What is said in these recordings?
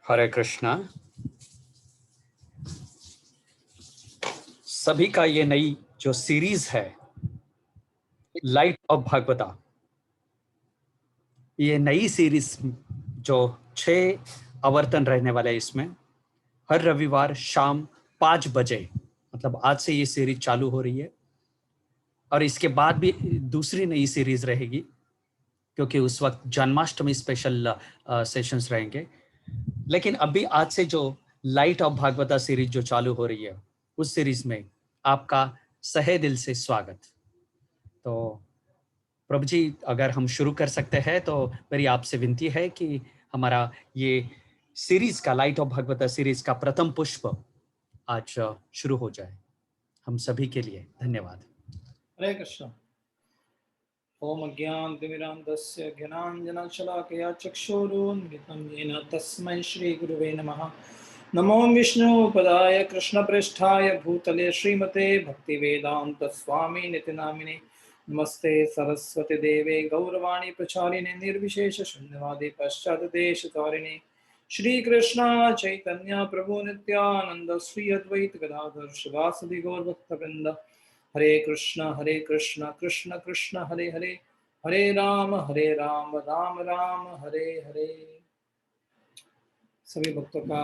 हरे कृष्णा। सभी का ये नई जो सीरीज है लाइट ऑफ भागवता, ये नई सीरीज जो 6 आवर्तन रहने वाले हैं, इसमें हर रविवार शाम 5 बजे, मतलब आज से ये सीरीज चालू हो रही है और इसके बाद भी दूसरी नई सीरीज रहेगी, क्योंकि उस वक्त जन्माष्टमी स्पेशल सेशंस रहेंगे। लेकिन अभी आज से जो लाइट ऑफ भागवता सीरीज जो चालू हो रही है, उस सीरीज में आपका सहे दिल से स्वागत। तो प्रभु जी, अगर हम शुरू कर सकते हैं तो मेरी आपसे विनती है कि हमारा ये सीरीज का, लाइट ऑफ भागवता सीरीज का प्रथम पुष्प आज शुरू हो जाए। हम सभी के लिए धन्यवाद। हरे कृष्ण। ओम अज्ञानतिमिरान्धस्य ज्ञानाञ्जनशलाकया चक्षुरुन्मिलितं येन तस्मै श्रीगुरुवे नमः। नमो विष्णुपदाय कृष्णप्रेष्ठाय भूतले श्रीमते भक्तिवेदान्तस्वामिनिति नामिने। नमस्ते सरस्वती देवे गौरवाणी प्रचारिणे निर्विशेषशून्यवादी पश्चात्देशतारिणे। श्रीकृष्ण चैतन्य प्रभु नित्यानंद श्री अद्वैत गदाधर शिवासदि गौरभक्तवृंद। हरे कृष्ण कृष्ण कृष्ण हरे हरे, हरे राम राम राम हरे हरे। सभी भक्तों का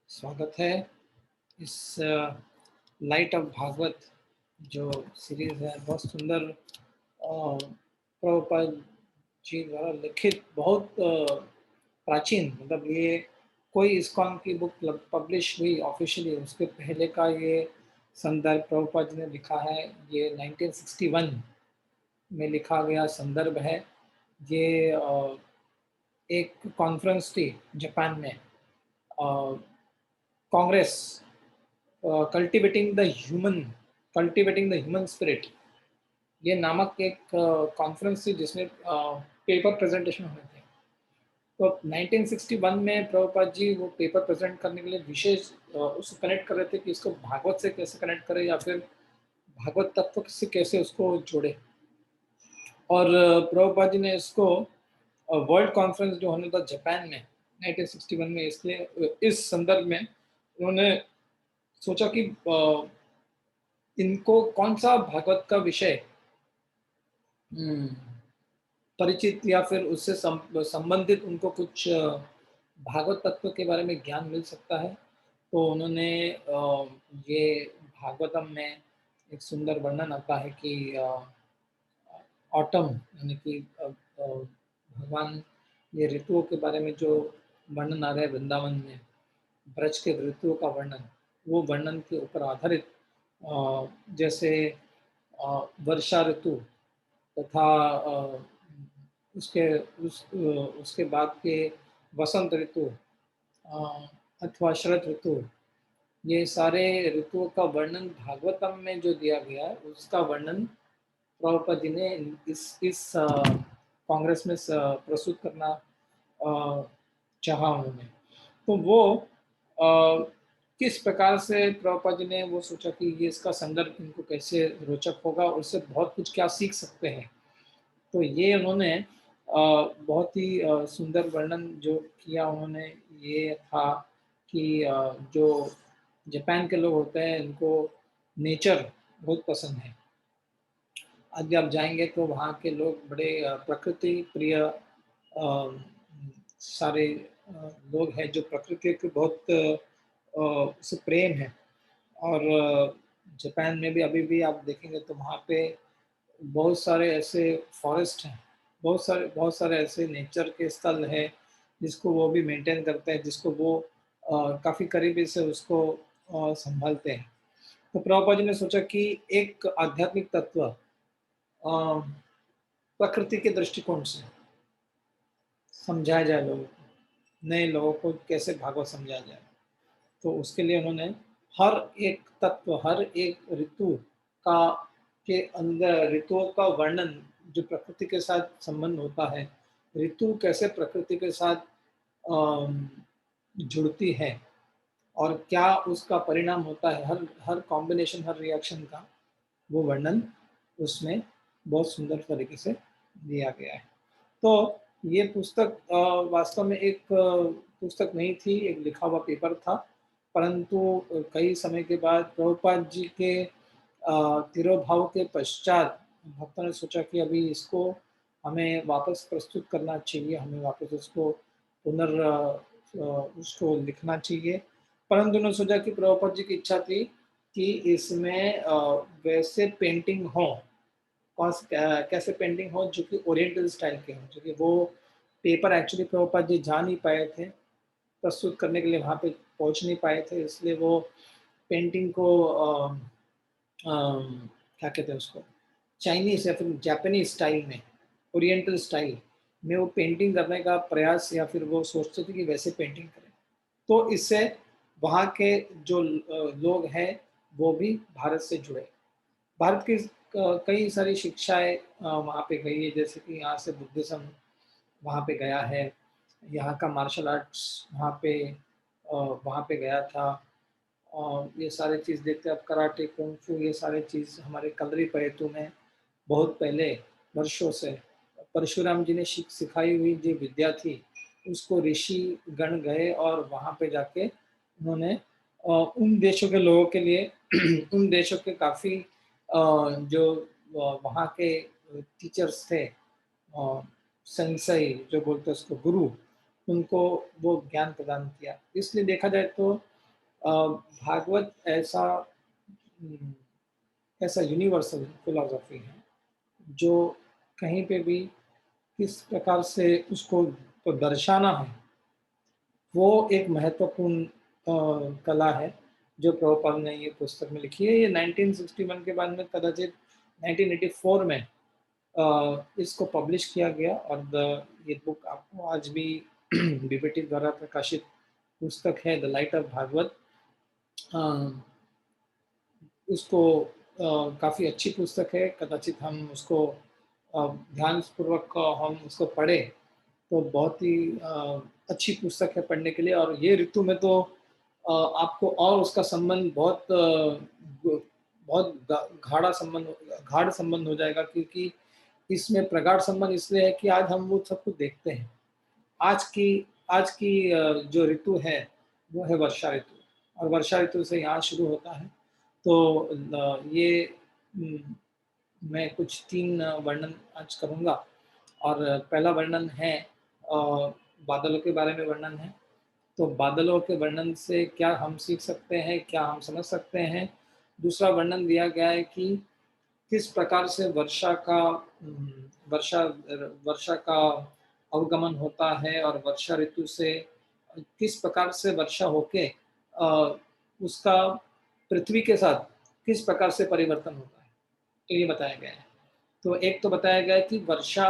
स्वागत है इस लाइट ऑफ भागवत जो सीरीज है। बहुत सुंदर प्रभुपाद जी द्वारा लिखित, बहुत प्राचीन, मतलब ये कोई इस्कॉन की बुक पब्लिश हुई ऑफिशियली उसके पहले का ये संदर्भ प्रभुपाद जी ने लिखा है। ये 1961 में लिखा गया संदर्भ है। ये एक कॉन्फ्रेंस थी जापान में, Congress, cultivating the human spirit, ये नामक एक कॉन्फ्रेंस थी जिसमें पेपर प्रेजेंटेशन होने थे। तो 1961 में प्रभुपाद जी वो पेपर प्रेजेंट करने के लिए विशेष उसको कनेक्ट कर रहे थे कि इसको भागवत से कैसे कनेक्ट करें या फिर भागवत तत्व से कैसे उसको जोड़े। और प्रभुपाद जी ने इसको वर्ल्ड कॉन्फ्रेंस जो होने था जापान में 1961 में, इसलिए इस संदर्भ में उन्होंने सोचा कि इनको कौन सा भागवत का विषय परिचित या फिर उससे संबंधित उनको कुछ भागवत तत्व के बारे में ज्ञान मिल सकता है। तो उन्होंने ये भागवतम में एक सुंदर वर्णन आता है कि ऑटम यानी कि भगवान ये ऋतुओं के बारे में जो वर्णन आ रहा है वृंदावन में, ब्रज के ऋतुओं का वर्णन, वो वर्णन के ऊपर आधारित जैसे वर्षा ऋतु तथा उसके बाद के वसंत ऋतु अथवा शरद ऋतु, ये सारे ऋतुओं का वर्णन भागवतम में जो दिया गया है उसका वर्णन प्रभुपाद जी ने इस कांग्रेस में प्रस्तुत करना चाहा उन्होंने। तो वो किस प्रकार से प्रभुपाद जी ने वो सोचा कि ये इसका संदर्भ इनको कैसे रोचक होगा, उससे बहुत कुछ क्या सीख सकते हैं। तो ये उन्होंने बहुत ही सुंदर वर्णन जो किया उन्होंने, ये था कि जो जापान के लोग होते हैं इनको नेचर बहुत पसंद है। आज आप जाएंगे तो वहाँ के लोग बड़े प्रकृति प्रिय सारे लोग हैं जो प्रकृति के बहुत से प्रेम है। और जापान में भी अभी भी आप देखेंगे तो वहाँ पे बहुत सारे ऐसे फॉरेस्ट हैं, बहुत सारे ऐसे नेचर के स्थल है जिसको वो भी मेंटेन करते हैं, जिसको वो काफ़ी करीबी से उसको संभालते हैं। तो प्रभुपाद जी ने सोचा कि एक आध्यात्मिक तत्व प्रकृति के दृष्टिकोण से समझाया जाए लोगों को, नए लोगों को कैसे भागवत समझाया जाए। तो उसके लिए उन्होंने हर एक तत्व, हर एक ऋतु का के अंदर ऋतुओं का वर्णन जो प्रकृति के साथ संबंध होता है, ऋतु कैसे प्रकृति के साथ जुड़ती है और क्या उसका परिणाम होता है, हर हर कॉम्बिनेशन, हर रिएक्शन का वो वर्णन उसमें बहुत सुंदर तरीके से दिया गया है। तो ये पुस्तक वास्तव में एक पुस्तक नहीं थी, एक लिखा हुआ पेपर था, परंतु कई समय के बाद प्रभुपाद जी के तिरोभाव के पश्चात भक्तों ने सोचा कि अभी इसको हमें वापस प्रस्तुत करना चाहिए, हमें वापस उसको उसको लिखना चाहिए। परंतु उन्होंने सोचा कि प्रभुपाद जी की इच्छा थी कि इसमें वैसे पेंटिंग हो, कैसे पेंटिंग हो जो कि ओरिएंटल स्टाइल के हों, जो कि वो पेपर एक्चुअली प्रभुपाद जी जा नहीं पाए थे, प्रस्तुत करने के लिए वहाँ पे पहुँच नहीं पाए थे, इसलिए वो पेंटिंग को क्या कहते हैं उसको, चाइनीज़ या फिर जापानीज़ स्टाइल में, ओरिएंटल स्टाइल में वो पेंटिंग करने का प्रयास या फिर वो सोचते थे कि वैसे पेंटिंग करें। तो इससे वहाँ के जो लोग हैं, वो भी भारत से जुड़े। भारत की कई सारी शिक्षाएँ वहाँ पे गई है, जैसे कि यहाँ से बुद्धिज़्म वहाँ पे गया है, यहाँ का मार्शल आर्ट्स वहाँ पे गया था। ये सारी चीज़ देखते हैं, अब कराटे, कुंग फू, ये सारी चीज़ हमारे कलरी-पयतु में बहुत पहले वर्षों से परशुराम जी ने सिखाई हुई जो विद्या थी, उसको ऋषि गण गए और वहाँ पे जाके उन्होंने उन देशों के लोगों के लिए उन देशों के काफ़ी जो वहाँ के टीचर्स थे, सेंसेई जो बोलते हैं उसको गुरु, उनको वो ज्ञान प्रदान किया। इसलिए देखा जाए तो भागवत उम, ऐसा यूनिवर्सल फिलॉसफी है, जो कहीं पे भी किस प्रकार से उसको को दर्शाना है, वो एक महत्वपूर्ण कला है, जो प्रभुपाद ने ये पुस्तक में लिखी है। ये 1961 के बाद में कदाचित 1984 में इसको पब्लिश किया गया और ये बुक आपको आज भी बीबीटी द्वारा प्रकाशित पुस्तक है, द लाइट ऑफ भागवत। अ, उसको काफ़ी अच्छी पुस्तक है, कदाचित हम उसको ध्यानपूर्वक हम उसको पढ़ें, तो बहुत ही अच्छी पुस्तक है पढ़ने के लिए। और ये ऋतु में तो आपको और उसका संबंध बहुत गाढ़ संबंध हो जाएगा, क्योंकि इसमें प्रगाढ़ संबंध इसलिए है कि आज हम वो सब कुछ देखते हैं। आज की जो ऋतु है, वो है वर्षा ऋतु, और वर्षा ऋतु से यहाँ शुरू होता है। तो ये मैं कुछ 3 वर्णन आज करूँगा, और पहला वर्णन है बादलों के बारे में वर्णन है। तो बादलों के वर्णन से क्या हम सीख सकते हैं, क्या हम समझ सकते हैं? दूसरा वर्णन दिया गया है कि किस प्रकार से वर्षा का अवगमन होता है, और वर्षा ऋतु से किस प्रकार से वर्षा होके उसका पृथ्वी के साथ किस प्रकार से परिवर्तन होता है, तो ये बताया गया है। तो एक तो बताया गया है कि वर्षा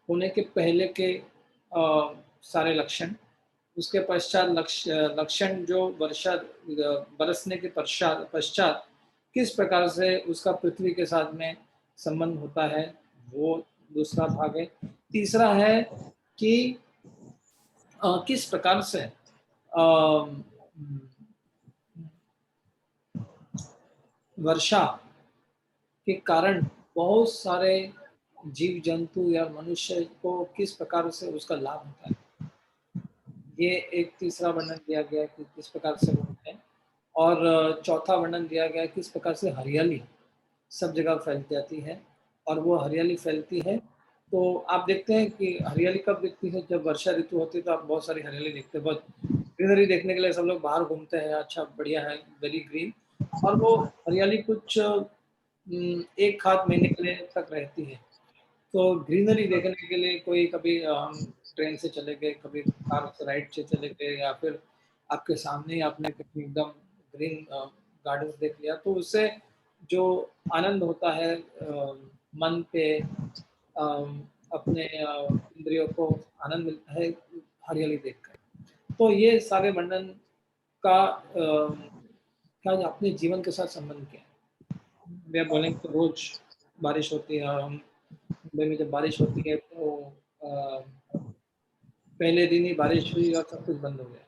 होने के पहले के सारे लक्षण, उसके पश्चात लक्षण जो वर्षा बरसने के पश्चात किस प्रकार से उसका पृथ्वी के साथ में संबंध होता है, वो दूसरा भाग है। तीसरा है कि किस प्रकार से वर्षा के कारण बहुत सारे जीव जंतु या मनुष्य को किस प्रकार से उसका लाभ होता है, ये एक तीसरा वर्णन दिया गया है कि किस प्रकार से वो है। और चौथा वर्णन दिया गया है किस प्रकार से हरियाली सब जगह फैल जाती है, और वो हरियाली फैलती है। तो आप देखते हैं कि हरियाली कब दिखती है, जब वर्षा ऋतु होती है तो आप बहुत सारी हरियाली देखते हैं, बहुत ग्रीनरी देखने के लिए सब लोग बाहर घूमते हैं, अच्छा बढ़िया है, वेरी ग्रीन। और वो हरियाली कुछ 1 आध महीने के लिए तक रहती है। तो ग्रीनरी देखने के लिए कोई कभी हम ट्रेन से चले गए, कभी कार से राइड से चले गए, या फिर आपके सामने ही आपने कहीं एकदम ग्रीन गार्डन्स देख लिया, तो उससे जो आनंद होता है मन पे, अपने इंद्रियों को आनंद मिलता है हरियाली देखकर। तो ये सारे वर्णन का क्या अपने जीवन के साथ संबंध क्या है। वे बोलेंगे तो रोज बारिश होती है, और हम मुंबई में जब बारिश होती है तो पहले दिन ही बारिश हुई और सब कुछ बंद हो गया।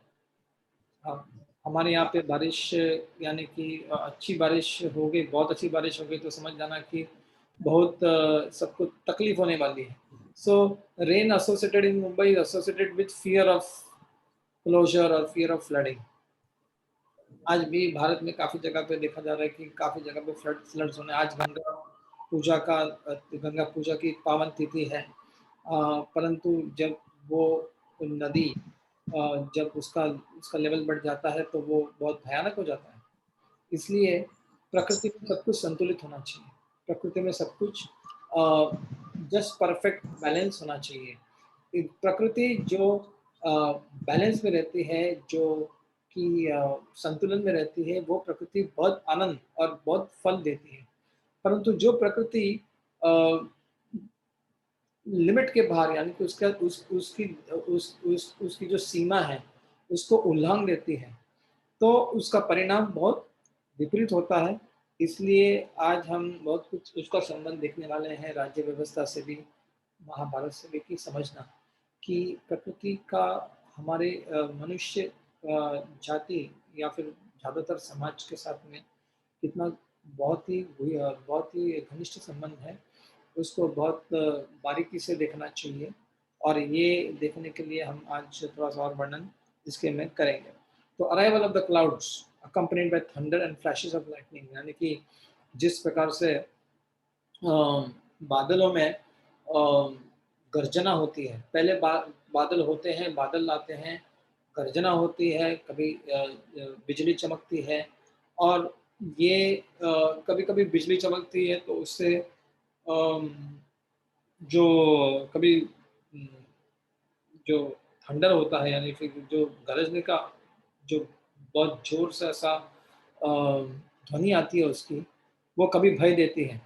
हाँ, हमारे यहाँ पे बारिश यानी कि अच्छी बारिश हो गई, बहुत अच्छी बारिश हो गई तो समझ जाना कि बहुत सबको तकलीफ होने वाली है। So rain associated in Mumbai associated with fear of closure और फियर ऑफ फ्लडिंग। आज भी भारत में काफ़ी जगह पे देखा जा रहा है कि काफ़ी जगह पे फ्लड्स होने। आज गंगा पूजा की पावन तिथि है। परंतु जब वो नदी जब उसका उसका लेवल बढ़ जाता है तो वो बहुत भयानक हो जाता है। इसलिए प्रकृति में सब कुछ संतुलित होना चाहिए। प्रकृति में सब कुछ जस्ट परफेक्ट बैलेंस होना चाहिए। प्रकृति जो बैलेंस में रहती है, जो कि संतुलन में रहती है, वो प्रकृति बहुत आनंद और बहुत फल देती है। परंतु जो प्रकृति अ, लिमिट के बाहर, यानी कि उसका उसकी जो सीमा है, उसको उल्लंघन देती है, तो उसका परिणाम बहुत विपरीत होता है। इसलिए आज हम बहुत कुछ उसका संबंध देखने वाले हैं राज्य व्यवस्था से भी, महाभारत से भी, कि समझना कि प्रकृति का हमारे मनुष्य जाति या फिर ज़्यादातर समाज के साथ में कितना बहुत ही घनिष्ठ संबंध है। उसको बहुत बारीकी से देखना चाहिए, और ये देखने के लिए हम आज थोड़ा-सा और वर्णन इसके में करेंगे। तो arrival of the clouds accompanied by thunder and flashes of lightning, यानी कि जिस प्रकार से बादलों में गर्जना होती है। पहले बादल होते हैं, बादल आते हैं, गर्जना होती है, कभी बिजली चमकती है, और ये कभी-कभी बिजली चमकती है तो उससे अम, जो कभी जो थंडर होता है, यानी फिर जो गरजने का जो बहुत ज़ोर से ऐसा ध्वनि आती है उसकी, वो कभी भय देती है।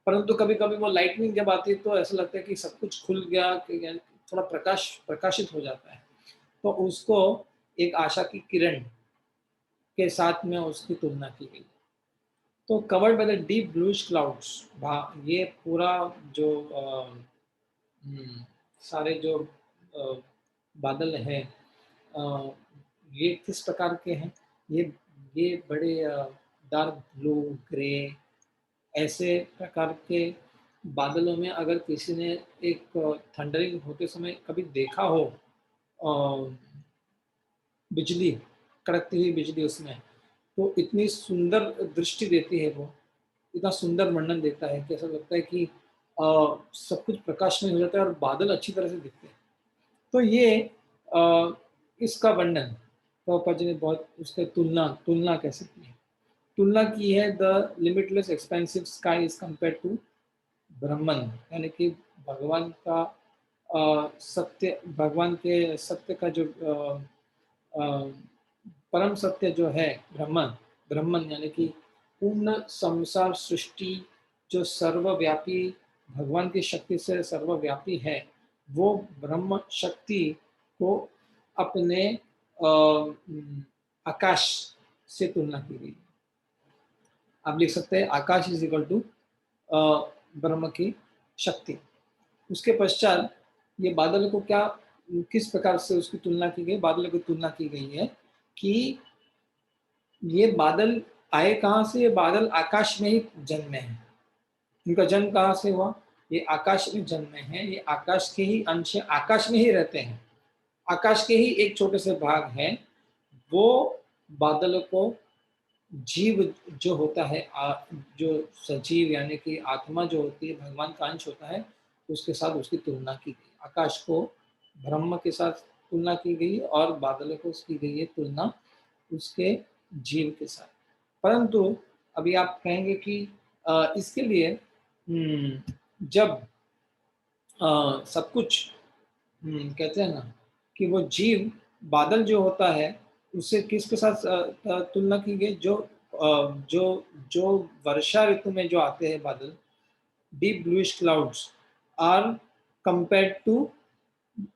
परंतु कभी-कभी वो लाइटनिंग जब आती है तो ऐसा लगता है कि सब कुछ खुल गया, कि यानी थोड़ा प्रकाशित हो जाता है। तो उसको एक आशा की किरण के साथ में उसकी तुलना की गई। तो covered by the deep bluish clouds, ये पूरा जो सारे जो अ, बादल हैं, अ, ये किस प्रकार के हैं? ये ये बड़े डार्क ब्लू, ग्रे, ऐसे प्रकार के बादलों में अगर किसी ने एक थंडरिंग होते समय कभी देखा हो, अ, बिजली, कड़कती हुई बिजली उसमें, तो इतनी सुंदर दृष्टि देती है वो, इतना सुंदर वर्णन देता है कि ऐसा लगता है कि सब कुछ प्रकाशमय हो जाता है और बादल अच्छी तरह से दिखते हैं। तो ये इसका वर्णन प्रभुपाद जी ने बहुत, उसका तुलना तुलना कैसे की है? तुलना की है the limitless expensive sky is compare to Brahman, यानी कि भगवान का सत्य, भगवान के सत्य का जो अ, परम सत्य जो है ब्रह्मन, ब्रह्मन यानी कि पूर्ण संसार सृष्टि जो सर्वव्यापी, भगवान की शक्ति से सर्वव्यापी है, वो ब्रह्म शक्ति को अपने आकाश से तुलना की गई। आप लिख सकते हैं आकाश इज इक्वल टू ब्रह्म की शक्ति। उसके पश्चात ये बादल को क्या, किस प्रकार से उसकी तुलना की गई? बादल की तुलना की गई है कि ये बादल आए कहाँ से? ये बादल आकाश में ही जन्मे हैं। इनका जन्म कहाँ से हुआ? ये आकाश में जन्मे हैं, ये आकाश के ही अंश हैं, आकाश में ही रहते हैं। आकाश के ही एक छोटे से भाग हैं। वो बादलों को जीव जो होता है, जो सजीव यानी कि आत्मा जो होती है, भगवान का अंश होता है, उसके साथ उसकी तुलना की गई। आकाश को ब्रह्म के साथ तुलना की गई और बादलों को की गई है तुलना उसके जीव के साथ। परंतु अभी आप कहेंगे कि इसके लिए जब सब कुछ कहते हैं ना कि वो जीव, बादल जो होता है उससे किसके साथ तुलना की गई? जो वर्षा ऋतु में जो आते हैं बादल, deep bluish clouds are compared to,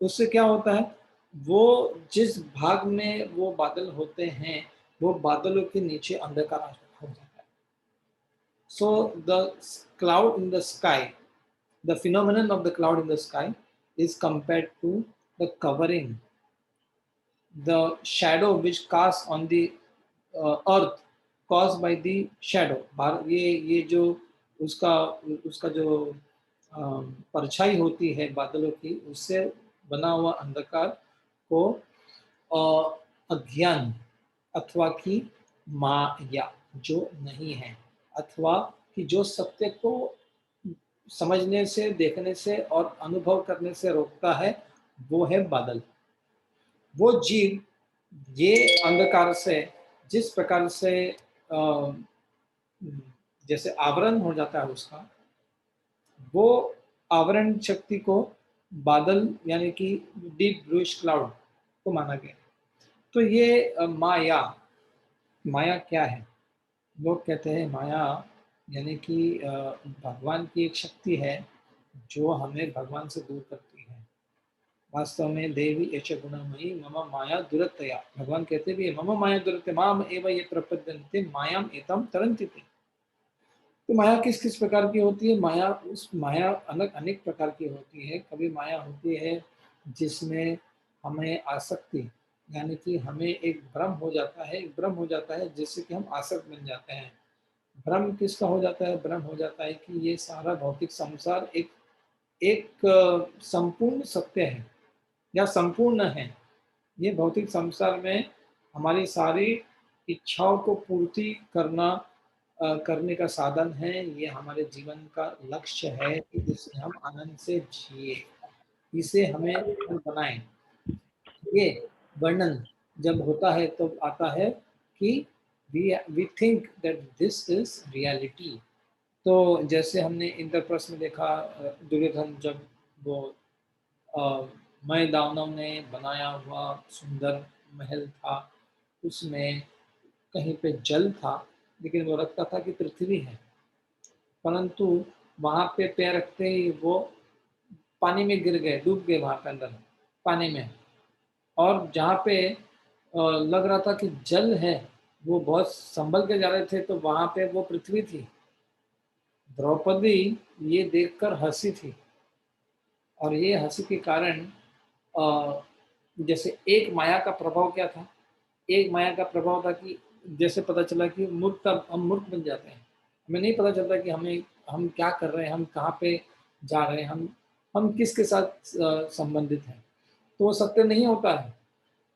उससे क्या होता है, वो जिस भाग में वो बादल होते हैं, वो बादलों के नीचे अंधकार हो जाता है। So the cloud in the sky, the phenomenon of the cloud in the sky is compared to the covering, the shadow which casts on the earth caused by the shadow। ये जो उसका उसका जो परछाई होती है बादलों की, उससे बना हुआ अंधकार को अज्ञान अथवा कि माया जो नहीं है, अथवा कि जो सत्य को समझने से, देखने से और अनुभव करने से रोकता है, वो है बादल। वो जीव ये अंधकार से जिस प्रकार से अ, जैसे आवरण हो जाता है उसका, वो आवरण शक्ति को बादल यानी कि डीप ब्लूइश क्लाउड को माना गया। तो ये माया, माया क्या है? लोग कहते हैं माया यानी कि भगवान की एक शक्ति है जो हमें भगवान से दूर करती है। वास्तव में देवी एष गुणमयी मम माया दुरतया, भगवान कहते भी है मम माया दुरते माम एव ये प्रपद्यन्ते मायाम एतम तरन्ति ते। तो माया किस किस प्रकार की होती है? माया उस माया अलग अनेक प्रकार की होती है। कभी माया होती है जिसमें हमें आसक्ति यानी कि हमें एक भ्रम हो जाता है, एक भ्रम हो जाता है जिससे कि हम आसक्त बन जाते हैं। भ्रम किसका हो जाता है? भ्रम हो जाता है कि ये सारा भौतिक संसार एक एक संपूर्ण सत्य है या संपूर्ण है। ये भौतिक संसार में हमारी सारी इच्छाओं को पूर्ति करने का साधन है। ये हमारे जीवन का लक्ष्य है कि जिससे हम आनंद से जिए, इसे हमें हम बनाएं। ये वर्णन जब होता है तो आता है कि we think that this is reality. तो जैसे हमने इंद्रप्रस्थ में देखा, दुर्योधन जब वो अ, मैं दानव ने बनाया हुआ सुंदर महल था, उसमें कहीं पे जल था, लेकिन वो रखता था कि पृथ्वी है, परंतु वहां पे पैर रखते ही वो पानी में गिर गए, डूब गए वहां पे अंदर पानी में। और जहाँ पे लग रहा था कि जल है, वो बहुत संभल के जा रहे थे, तो वहां पे वो पृथ्वी थी। द्रौपदी ये देखकर हंसी थी, और ये हंसी के कारण जैसे एक माया का प्रभाव क्या था? एक माया का प्रभाव था कि जैसे पता चला कि मूर्ख हम मूर्ख बन जाते हैं। हमें नहीं पता चलता कि हम क्या कर रहे हैं, हम कहाँ पे जा रहे हैं, हम किसके साथ संबंधित हैं। तो वो सत्य नहीं होता है।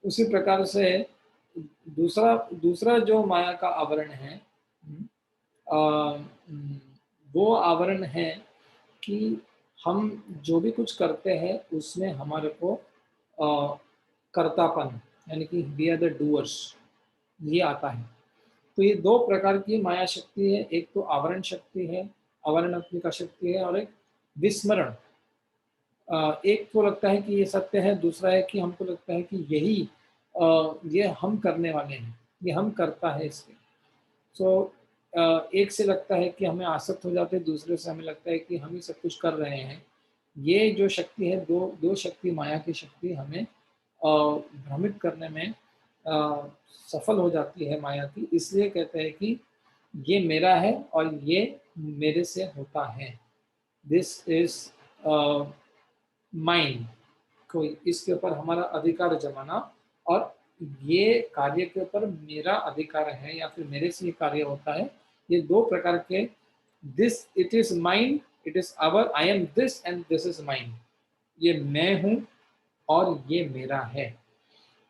उसी प्रकार से दूसरा दूसरा जो माया का आवरण है, अ, वो आवरण है कि हम जो भी कुछ करते हैं उसमें हमारे को कर्तापन यानी कि वी आर द डूअर्स, ये आता है। तो ये दो प्रकार की माया शक्ति है, एक तो आवरण शक्ति है, आवरणात्मिका शक्ति है, और एक विस्मरण। एक तो लगता है कि ये सत्य है, दूसरा है कि हमको लगता है कि यही ये हम करने वाले हैं, ये हम करता है इसके। सो एक से लगता है कि हमें आसक्त हो जाते हैं, दूसरे से हमें लगता है कि हम ही सब कुछ कर रहे हैं। ये जो शक्ति है, दो दो शक्ति, माया की शक्ति हमें भ्रमित करने में सफल हो जाती है माया की। इसलिए कहते हैं कि ये मेरा है और ये मेरे से होता है, दिस इज माइंड। कोई इसके ऊपर हमारा अधिकार जमाना, और ये कार्य के ऊपर मेरा अधिकार है या फिर मेरे से ये कार्य होता है। ये दो प्रकार के, this it is mind, it is our, I am this and this is mind, ये मैं हूँ और ये मेरा है।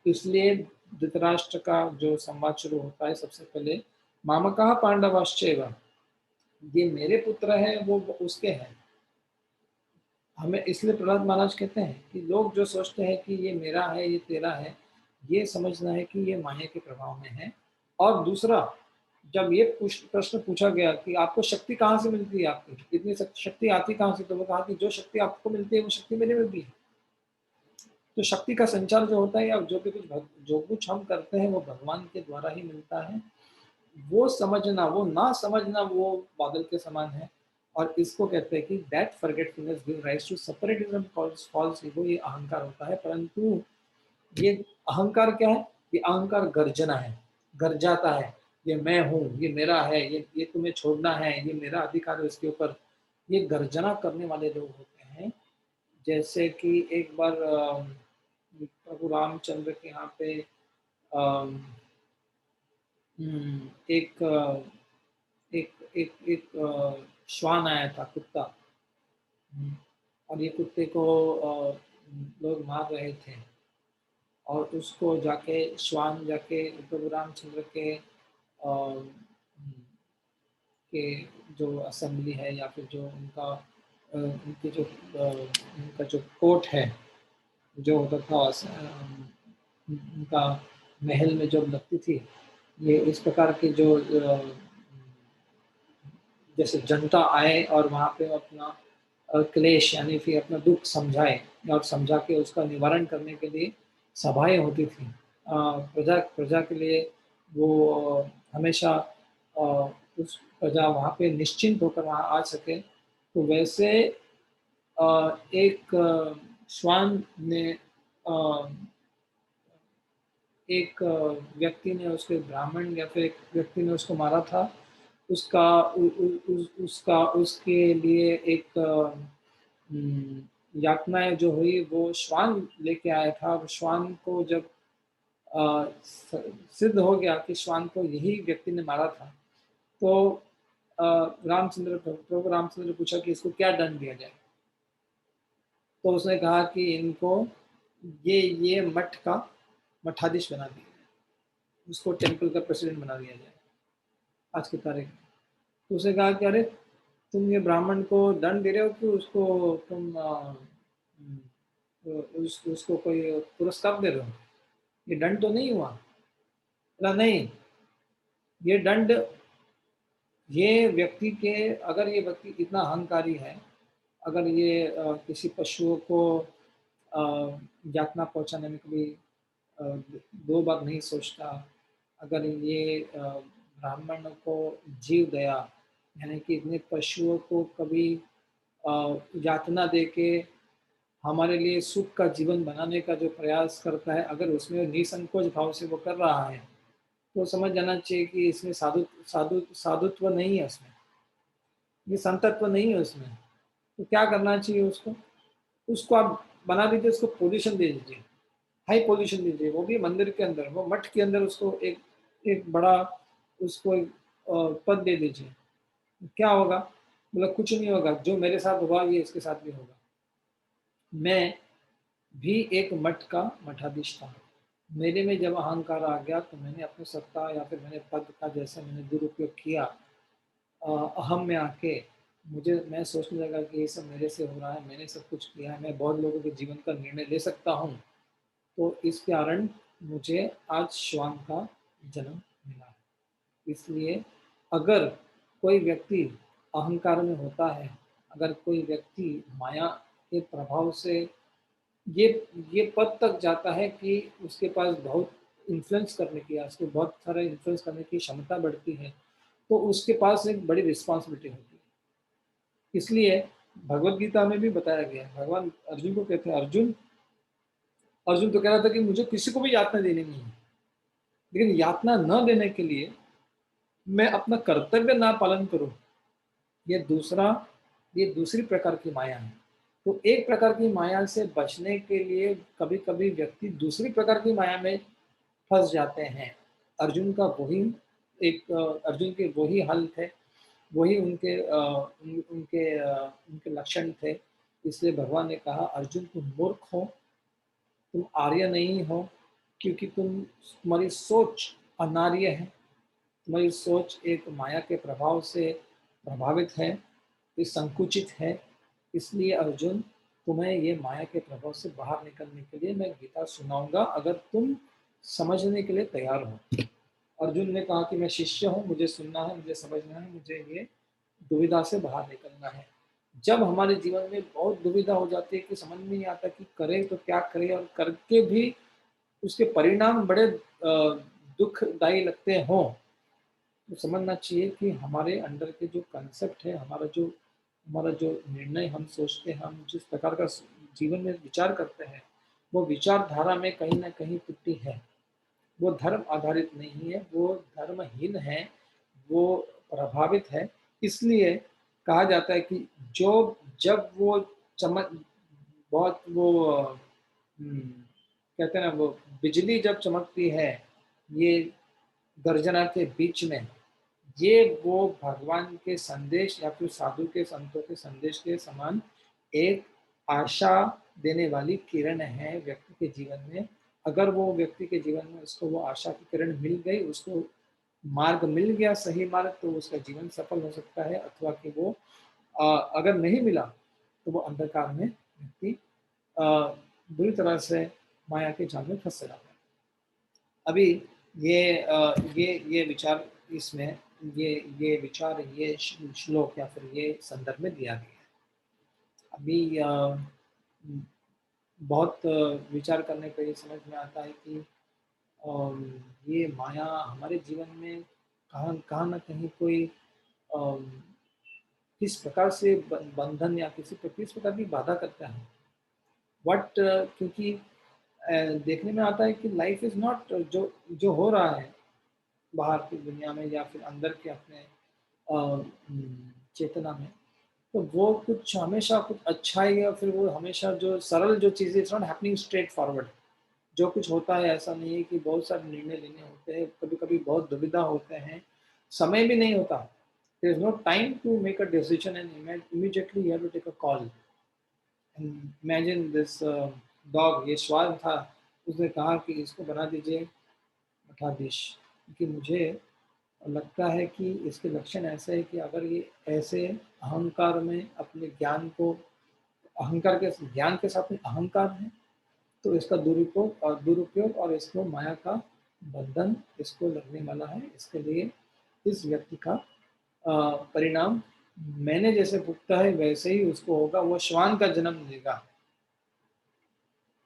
इसलिए धृतराष्ट्र का जो संवाद शुरू होता है, सबसे पहले मामकः पांडवाश्चैव, ये मेरे पुत्र है, वो उसके हैं। हमें इसलिए प्रहलाद महाराज कहते हैं कि लोग जो सोचते हैं कि ये मेरा है, ये तेरा है, ये समझना है कि ये माया के प्रभाव में है। और दूसरा, जब ये प्रश्न पूछा गया कि आपको शक्ति कहाँ से मिलती है, आपकी इतनी शक्ति आती कहाँ से, तो वो कहा कि जो शक्ति आपको मिलती है वो शक्ति मेरे में भी है। तो शक्ति का संचार जो होता है, या जो कुछ हम करते हैं, वो भगवान के द्वारा ही मिलता है। वो समझना, वो ना समझना, वो बादल के समान है। और इसको कहते हैं कि that forgetfulness give rise to separatism called false ego, ये अहंकार होता है। परंतु ये अहंकार क्या है? ये अहंकार गर्जना है, गर्जाता है, ये मैं हूँ, ये मेरा है, ये तुम्हें छोड़ना है, ये मेरा अधिकार है इसके ऊपर। ये गर्जना करने वाले लोग होते हैं। जैसे कि एक बार प्रभु रामचंद्र के यहाँ पे अम, एक एक एक एक श्वान आया था, कुत्ता। और ये कुत्ते को लोग मार रहे थे, और उसको जाके श्वान जाके प्रभु रामचंद्र के जो असेंबली है या फिर जो उनका उनकी जो उनका जो कोर्ट है जो होता था उनका महल में जब लगती थी, ये इस प्रकार की जो जैसे जनता आए और वहाँ पे अपना क्लेश यानी फिर अपना दुख समझाए और समझा के उसका निवारण करने के लिए सभाएं होती थी। प्रजा प्रजा के लिए वो हमेशा उस प्रजा वहाँ पे निश्चिंत होकर वहाँ आ सके, तो वैसे एक श्वान ने एक व्यक्ति ने उसके ब्राह्मण या फिर एक व्यक्ति ने उसको मारा था। उसका उ, उ, उस, उसका उसके लिए एक यातनाएं जो हुई वो श्वान लेके आया था। और श्वान को जब सिद्ध हो गया कि श्वान को यही व्यक्ति ने मारा था, तो रामचंद्र प्रभु रामचंद्र ने पूछा कि इसको क्या दंड दिया जाए। तो उसने कहा कि इनको ये मठ का मठाधीश बना दिया जाए, उसको टेम्पल का प्रेसिडेंट बना दिया जाए आज की तारीख में। तो उसने कहा कि अरे तुम ये ब्राह्मण को दंड दे रहे हो कि उसको तुम उसको कोई पुरस्कार दे रहे हो, ये दंड तो नहीं हुआ। बोला नहीं, ये दंड ये व्यक्ति के, अगर ये व्यक्ति इतना अहंकारी है, अगर ये किसी पशुओं को यातना पहुंचाने में कभी दो बार नहीं सोचता, अगर ये ब्राह्मण को जीव दया यानी कि इतने पशुओं को कभी यातना दे के हमारे लिए सुख का जीवन बनाने का जो प्रयास करता है, अगर उसमें निसंकोच भाव से वो कर रहा है, तो समझ जाना चाहिए कि इसमें साधुत्व नहीं है, उसमें ये संतत्व नहीं है उसमें। तो क्या करना चाहिए उसको, उसको आप बना दीजिए, उसको पोजीशन दे दीजिए, हाई पोजीशन दीजिए, वो भी मंदिर के अंदर, वो मठ के अंदर उसको एक एक बड़ा उसको एक पद दे दीजिए। क्या होगा? मतलब कुछ नहीं होगा, जो मेरे साथ हुआ ये इसके साथ भी होगा। मैं भी एक मठ का मठाधीश था, मेरे में जब अहंकार आ गया तो मैंने अपनी सत्ता या फिर मैंने पद का जैसे मैंने दुरुपयोग किया, अहम में आके मैं सोचने लगा कि ये सब मेरे से हो रहा है, मैंने सब कुछ किया है, मैं बहुत लोगों के जीवन का निर्णय ले सकता हूँ, तो इस कारण मुझे आज श्वान का जन्म मिला है। इसलिए अगर कोई व्यक्ति अहंकार में होता है, अगर कोई व्यक्ति माया के प्रभाव से ये ये पद तक जाता है कि उसके पास बहुत इन्फ्लुएंस करने की, उसको बहुत सारा इन्फ्लुएंस करने की क्षमता बढ़ती है, तो उसके पास एक बड़ी रिस्पॉन्सिबिलिटी होती है। इसलिए भगवत गीता में भी बताया गया है, भगवान अर्जुन को कहते हैं, अर्जुन अर्जुन तो कह रहा था कि मुझे किसी को भी यातना देनी नहीं है, लेकिन यातना न देने के लिए मैं अपना कर्तव्य ना पालन करूं, ये दूसरा ये दूसरी प्रकार की माया है। तो एक प्रकार की माया से बचने के लिए कभी कभी व्यक्ति दूसरी प्रकार की माया में फंस जाते हैं। अर्जुन का वही अर्जुन के वही हल थे, वही उनके लक्षण थे। इसलिए भगवान ने कहा, अर्जुन तुम मूर्ख हो, तुम आर्य नहीं हो, क्योंकि तुम्हारी सोच अनार्य है, तुम्हारी सोच एक माया के प्रभाव से प्रभावित है, ये संकुचित है। इसलिए अर्जुन, तुम्हें ये माया के प्रभाव से बाहर निकलने के लिए मैं गीता सुनाऊंगा, अगर तुम समझने के लिए तैयार हो। अर्जुन ने कहा कि मैं शिष्य हूँ, मुझे सुनना है, मुझे समझना है, मुझे ये दुविधा से बाहर निकलना है। जब हमारे जीवन में बहुत दुविधा हो जाती है कि समझ में नहीं आता कि करें तो क्या करें, और करके भी उसके परिणाम बड़े दुखदायी लगते हों, तो समझना चाहिए कि हमारे अंडर के जो कंसेप्ट है, हमारा जो निर्णय हम सोचते हैं, हम जिस प्रकार का जीवन में विचार करते हैं, वो विचारधारा में कहीं ना कहीं त्रुटि है। वो धर्म आधारित नहीं है, वो धर्महीन है, वो प्रभावित है। इसलिए कहा जाता है कि जो जब वो चमक बहुत वो कहते हैं ना, वो बिजली जब चमकती है ये गर्जना के बीच में, ये वो भगवान के संदेश या फिर साधु के संतों के संदेश के समान एक आशा देने वाली किरण है व्यक्ति के जीवन में, अगर वो व्यक्ति के जीवन में उसको वो आशा की किरण मिल गई, उसको मार्ग मिल गया सही मार्ग, तो उसका जीवन सफल हो सकता है, अथवा कि वो अगर नहीं मिला तो वो अंधकार में व्यक्ति अ, बुरी तरह से माया के जाल में फंस जाता है। अभी ये विचार इसमें ये विचार ये श्लोक या फिर ये संदर्भ में दिया गया है। अभी बहुत विचार करने पर ये समझ में आता है कि अम, ये माया हमारे जीवन में कहाँ कहाँ न कहीं कोई अम, किस प्रकार से बंधन या किस प्रकार की बाधा करता है। बट क्योंकि देखने में आता है कि लाइफ इज नॉट जो जो हो रहा है बाहर की दुनिया में या फिर अंदर के अपने चेतना में, तो वो कुछ हमेशा कुछ अच्छा ही है, या फिर वो हमेशा जो सरल जो चीज़ें, it's not happening straight forward. जो कुछ होता है ऐसा नहीं है कि बहुत सारे निर्णय लेने होते हैं, कभी-कभी बहुत दुविधा होते हैं, समय भी नहीं होता। There is no time to make a decision and immediately you have to take a call. And imagine this dog, ये श्वान था, उसने कहा कि इसको बना दीजिए मठाधीश, क्योंकि मुझे लगता है कि इसके लक्षण ऐसे हैं कि अगर ये ऐसे अहंकार में अपने ज्ञान को, अहंकार के ज्ञान के साथ में अहंकार है, तो इसका दुरुपयोग और इसको माया का बंधन इसको लगने वाला है। इसके लिए इस व्यक्ति का परिणाम मैंने जैसे भुगता है वैसे ही उसको होगा, वो श्वान का जन्म लेगा।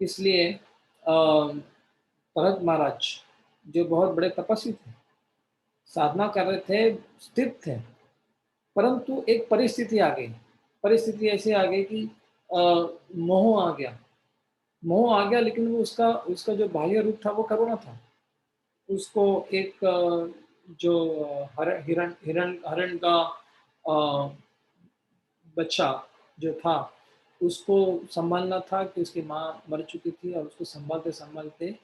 इसलिए भरत महाराज जो बहुत बड़े तपस्वी थे, साधना कर रहे थे, स्थिर थे, परंतु एक परिस्थिति आ गई। परिस्थिति ऐसी आ गई कि अ, मोह आ गया। मोह आ गया, लेकिन वो उसका उसका जो बाह्य रूप था वो करुणा था। उसको एक जो हिरण हिरण हरण का अ, बच्चा जो था, उसको संभालना था कि उसकी माँ मर चुकी थी, और उसको संभालते-संभालते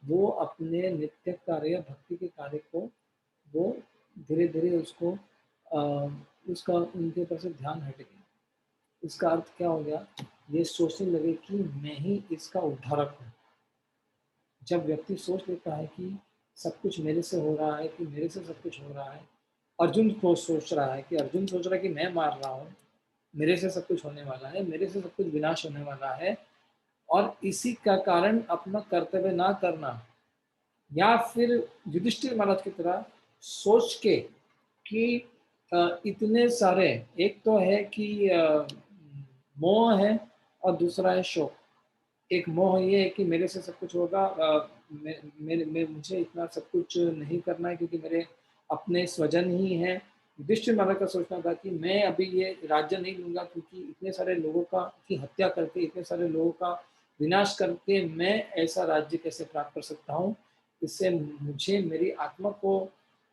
वो अपने नित्य कार्य, भक्ति के कार्य को वो धीरे-धीरे उसको उसका उनके ऊपर से ध्यान हट गया। इसका अर्थ क्या हो गया? ये सोचने लगे कि मैं ही इसका उद्धारक हूँ। जब व्यक्ति सोच लेता है कि सब कुछ मेरे से हो रहा है, कि मेरे से सब कुछ हो रहा है, अर्जुन को सोच रहा है कि अर्जुन सोच रहा है कि मैं मार रहा हूँ, मेरे से सब कुछ होने वाला है, मेरे से सब कुछ विनाश होने वाला है, और इसी का कारण अपना कर्तव्य ना करना, या फिर युधिष्ठिर महाराज की तरह सोच के कि इतने सारे, एक तो है कि मोह है और दूसरा है शोक। एक मोह ये है कि मेरे से सब कुछ होगा, मुझे इतना सब कुछ नहीं करना है क्योंकि मेरे अपने स्वजन ही हैं। युधिष्ठिर महाराज का सोचना था कि मैं अभी ये राज्य नहीं लूँगा, क्योंकि इतने सारे लोगों का की हत्या करके, इतने सारे लोगों का विनाश करके मैं ऐसा राज्य कैसे प्राप्त कर सकता हूँ? इससे मुझे मेरी आत्मा को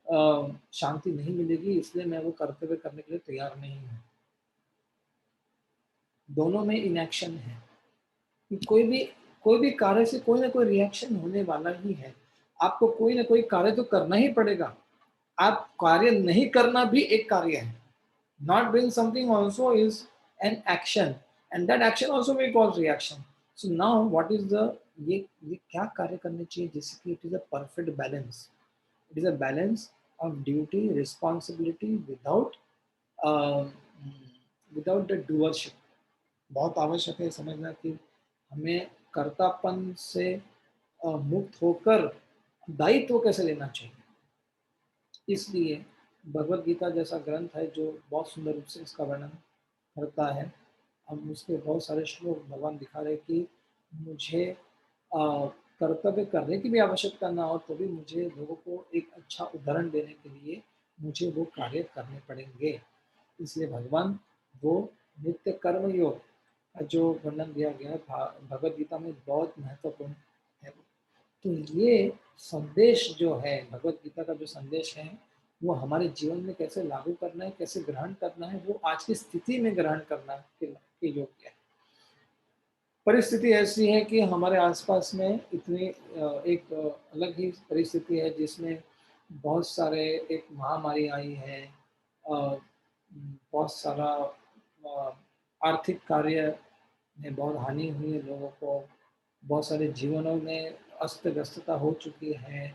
शांति नहीं मिलेगी, इसलिए मैं वो कर्तव्य करने के लिए तैयार नहीं हूँ। दोनों में इनएक्शन है। कि कोई भी कार्य से कोई ना कोई रिएक्शन होने वाला ही है। आपको कोई ना कोई कार्य तो करना ही पड़ेगा। आप कार्य नहीं करना भी एक कार्य है। Not doing something also is an action, and that action also may cause reaction. So now what is the, ये क्या कार्य करने चाहिए जिससे कि it is a perfect balance. It is a balance of duty, responsibility uh, without the doership. बहुत आवश्यक है समझना कि हमें कर्तापन से मुक्त होकर दायित्व कैसे लेना चाहिए। इसलिए भगवत गीता जैसा ग्रंथ है जो बहुत सुंदर रूप से इसका वर्णन करता है। हम उसके बहुत सारे श्लोक भगवान दिखा रहे कि मुझे कर्तव्य करने की भी आवश्यकता ना हो, तो भी मुझे लोगों को एक अच्छा उदाहरण देने के लिए मुझे वो कार्य करने पड़ेंगे। इसलिए भगवान वो नित्य कर्म योग का जो वर्णन दिया गया है भगवत गीता में बहुत महत्वपूर्ण है। तो ये संदेश जो है, भगवत गीता का जो संदेश है, वो हमारे जीवन में कैसे लागू करना है, कैसे ग्रहण करना है, वो आज की स्थिति में ग्रहण करना के योग्य है। परिस्थिति ऐसी है कि हमारे आसपास में इतनी एक अलग ही परिस्थिति है जिसमें बहुत सारे, एक महामारी आई है, बहुत सारा आर्थिक कार्य में बहुत हानि हुई है लोगों को, बहुत सारे जीवनों में अस्त व्यस्तता हो चुकी है,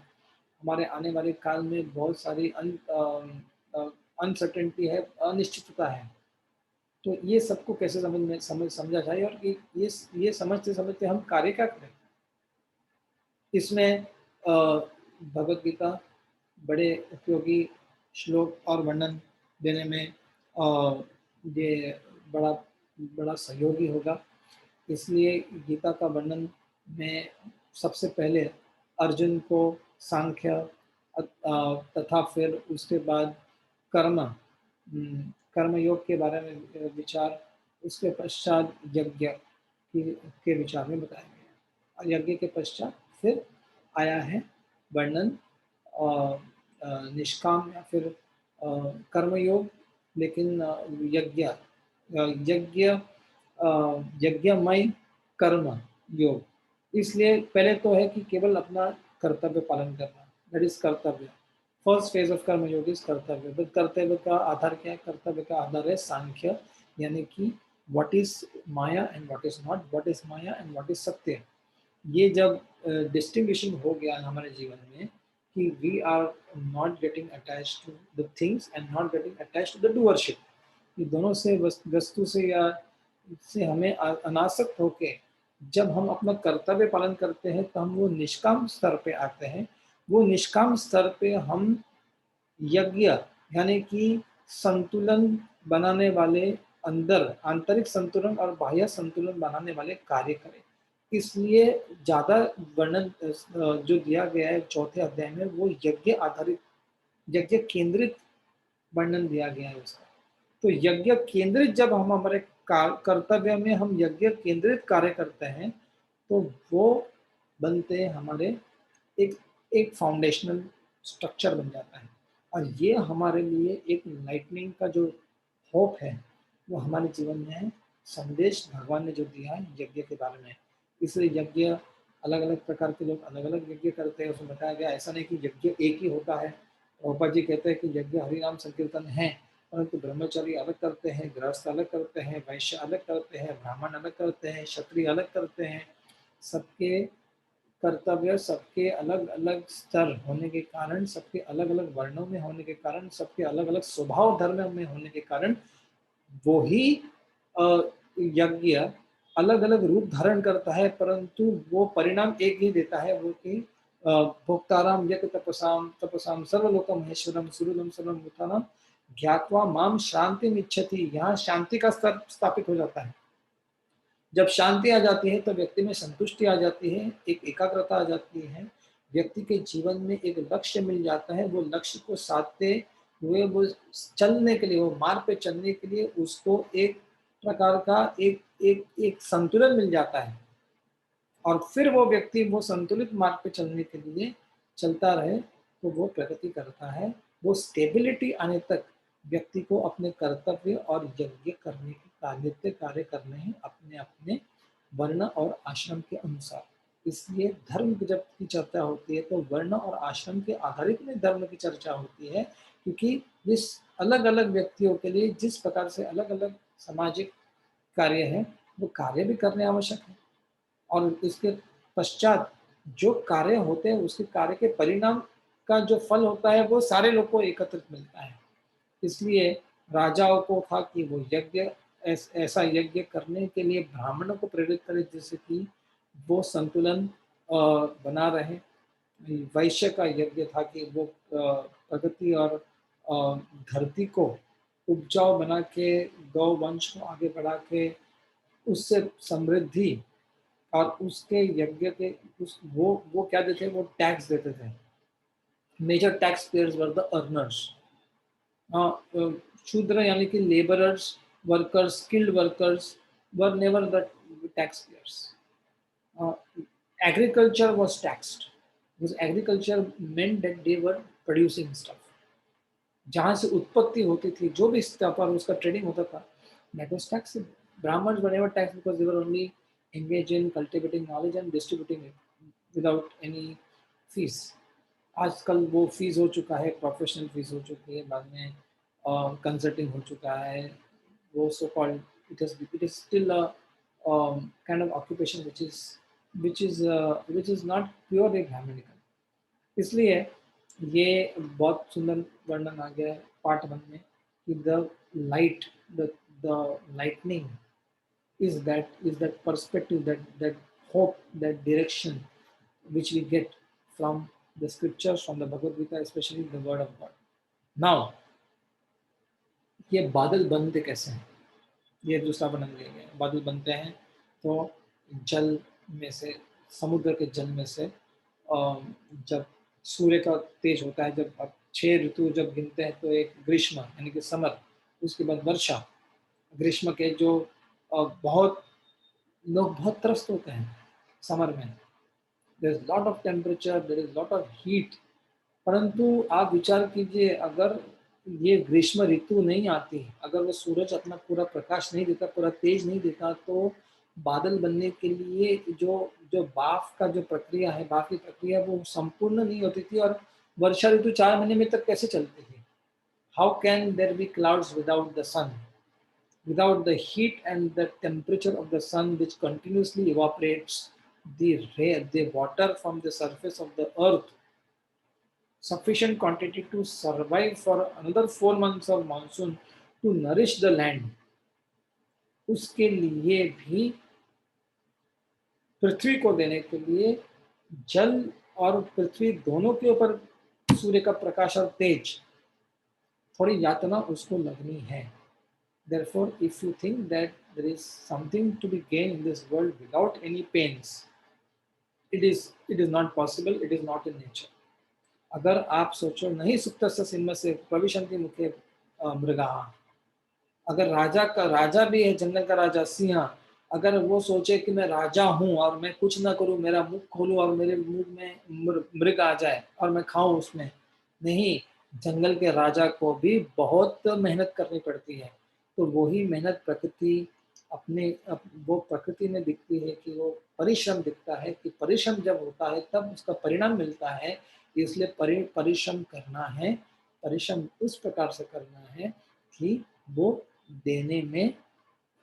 हमारे आने वाले काल में बहुत सारी अनसर्टेनिटी है, अनिश्चितता है। तो ये सबको कैसे समझा जाए, और ये समझते समझते हम कार्य क्या करें। इसमें भगवत गीता बड़े उपयोगी श्लोक और वर्णन देने में ये बड़ा बड़ा सहयोगी होगा। इसलिए गीता का वर्णन में सबसे पहले अर्जुन को सांख्य तथा फिर उसके बाद कर्म योग के बारे में विचार, उसके पश्चात यज्ञ के विचार में बताया गया है। और यज्ञ के पश्चात फिर आया है वर्णन निष्काम या फिर कर्मयोग, लेकिन यज्ञ यज्ञ यज्ञमय कर्म योग। इसलिए पहले तो है कि केवल अपना कर्तव्य पालन करना, दैट इज कर्तव्य। फर्स्ट फेज ऑफ कर्म योग इज कर्तव्य। तो कर्तव्य का आधार क्या है? कर्तव्य का आधार है सांख्य, यानी कि what is Maya and what is not, what is Maya and what is सत्य। ये जब डिस्टिंग्विशिंग हो गया हमारे जीवन में कि we are not getting attach to the things and not getting attach to the doership, ये दोनों से वस्तु से या से हमें अनासक्त होके जब हम अपना कर्तव्य पालन करते हैं तो हम वो निष्काम स्तर पे आते हैं। वो निष्काम स्तर पे हम यज्ञ यानी कि संतुलन बनाने वाले, अंदर आंतरिक संतुलन और बाह्य संतुलन बनाने वाले कार्य करें। इसलिए ज्यादा वर्णन जो दिया गया है चौथे अध्याय में वो यज्ञ आधारित, यज्ञ केंद्रित वर्णन दिया गया है उसका। तो यज्ञ केंद्रित जब हम हमारे कर्तव्य में हम यज्ञ केंद्रित कार्य करते हैं तो वो बनते हैं हमारे एक एक फाउंडेशनल स्ट्रक्चर बन जाता है। और ये हमारे लिए एक लाइटनिंग का जो होप है वो हमारे जीवन में है, संदेश भगवान ने जो दिया है यज्ञ के बारे में। इसलिए यज्ञ अलग अलग प्रकार के लोग अलग अलग यज्ञ करते हैं, उसमें बताया गया ऐसा नहीं कि यज्ञ एक ही होता है। प्रभुपाद जी कहते हैं कि यज्ञ हरिनाम संकीर्तन है, परंतु ब्रह्मचारी अलग करते हैं, गृहस्थ अलग करते हैं, वैश्य अलग करते हैं, ब्राह्मण अलग करते हैं, क्षत्रिय अलग करते हैं। सबके कर्तव्य सबके अलग अलग स्तर होने के कारण, सबके अलग अलग वर्णों में होने के कारण, सबके अलग अलग स्वभाव धर्म में होने के कारण वो ही यज्ञ अलग अलग रूप धारण करता है, परंतु वो परिणाम एक ही देता है, वो कि भोक्ताराम यज्ञ तपसाम तपसाम सर्वलोकम महेश्वरम सुरलम सर्वम भूतानाम ज्ञात्वा माम शांति इच्छति। यहाँ शांति का स्तर स्थापित हो जाता है। जब शांति आ जाती है तो व्यक्ति में संतुष्टि आ जाती है, एक एकाग्रता आ जाती है, व्यक्ति के जीवन में एक लक्ष्य मिल जाता है। वो लक्ष्य को साधते हुए वो चलने के लिए, वो मार्ग पे चलने के लिए उसको एक प्रकार का एक एक एक संतुलन मिल जाता है। और फिर वो व्यक्ति वो संतुलित मार्ग पे चलने के लिए चलता रहे तो वो प्रगति करता है। वो स्टेबिलिटी आने तक व्यक्ति को अपने कर्तव्य और यज्ञ करने के नित्य कार्य करने हैं अपने अपने वर्ण और आश्रम के अनुसार। इसलिए धर्म की जब की चर्चा होती है तो वर्ण और आश्रम के आधारित में धर्म की चर्चा होती है, क्योंकि जिस अलग अलग व्यक्तियों के लिए जिस प्रकार से अलग अलग सामाजिक कार्य है वो कार्य भी करने आवश्यक है। और इसके पश्चात जो कार्य होते हैं उसके कार्य के परिणाम का जो फल होता है वो सारे लोग को एकत्रित मिलता है। इसलिए राजाओं को था कि वो यज्ञ ऐसा यज्ञ करने के लिए ब्राह्मणों को प्रेरित करे जिससे कि वो संतुलन बना रहे। वैश्य का यज्ञ था कि वो प्रगति और धरती को उपजाऊ बना के गौ वंश को आगे बढ़ा के उससे समृद्धि और उसके यज्ञ के उस वो क्या देते, वो टैक्स देते थे। Major tax payers were the earners. शूद्र यानी कि labourers, workers, skilled workers were never the tax payers. Agriculture was taxed because agriculture meant that they were producing stuff। जहाँ से उत्पत्ति होती थी जो भी स्टफ और उसका ट्रेडिंग होता था that was taxed। Brahmins were never taxed because they were only engaged in cultivating knowledge and distributing it without any fees। आजकल वो फीस हो चुका है, प्रोफेशनल फीस हो चुकी है, बाद में कंसल्टिंग हो चुका है। वो so called it is still a kind of occupation which is which is not purely Brahminical. इसलिए ये बहुत सुंदर वर्णन आ गया है पार्ट वन में कि the light the lightning is that perspective, that hope, that direction which we get from the scriptures, from the Bhagavad Gita, especially the word of God. Now, ये बादल बनते कैसे हैं? ये दूसरा वर्णन दिया गया है। बादल बनते हैं तो जल में से, समुद्र के जल में से, जब सूर्य का तेज होता है, जब आप 6 ऋतु जब गिनते हैं तो एक ग्रीष्म यानी कि समर, उसके बाद वर्षा, ग्रीष्म के जो बहुत लोग बहुत त्रस्त होते हैं समर में, there is lot of temperature, there is lot of heat. परंतु आप विचार कीजिए, अगर ये ग्रीष्म ऋतु नहीं आती, अगर वो सूरज अपना पूरा प्रकाश नहीं देता, पूरा तेज नहीं देता, तो बादल बनने के लिए जो जो बाफ का जो प्रक्रिया है, बाफ की प्रक्रिया, वो संपूर्ण नहीं होती थी। और वर्षा ऋतु 4 महीने में तक कैसे चलती थी? How can there be clouds without the sun, without the heat and the temperature of the sun, which continuously evaporates the water from the surface of the earth, sufficient quantity to survive for another 4 months of monsoon to nourish the land. उसके लिए भी, पृथ्वी को देने के लिए, जल और पृथ्वी दोनों के ऊपर सूर्य का प्रकाश और तेज, थोड़ी यातना उसको लगनी है। Therefore, if you think that there is something to be gained in this world without any pains, it is not possible, it is not in nature. अगर आप सोचो नहीं सुप्तस्य सिंहस्य प्रविशन्ति मुखे मृगाः, अगर राजा भी है, जंगल का राजा सिंह, अगर वो सोचे कि मैं राजा हूँ और मैं कुछ ना करूँ, मेरा मुख खोलूँ और मेरे मुंह में मृग आ जाए और मैं खाऊं उसमें, नहीं, जंगल के राजा को भी बहुत मेहनत करनी पड़ती है। तो वही मेहनत प्रकृति वो प्रकृति में दिखती है कि वो परिश्रम दिखता है, कि परिश्रम जब होता है तब उसका परिणाम मिलता है। इसलिए परिश्रम करना है, परिश्रम उस प्रकार से करना है कि वो देने में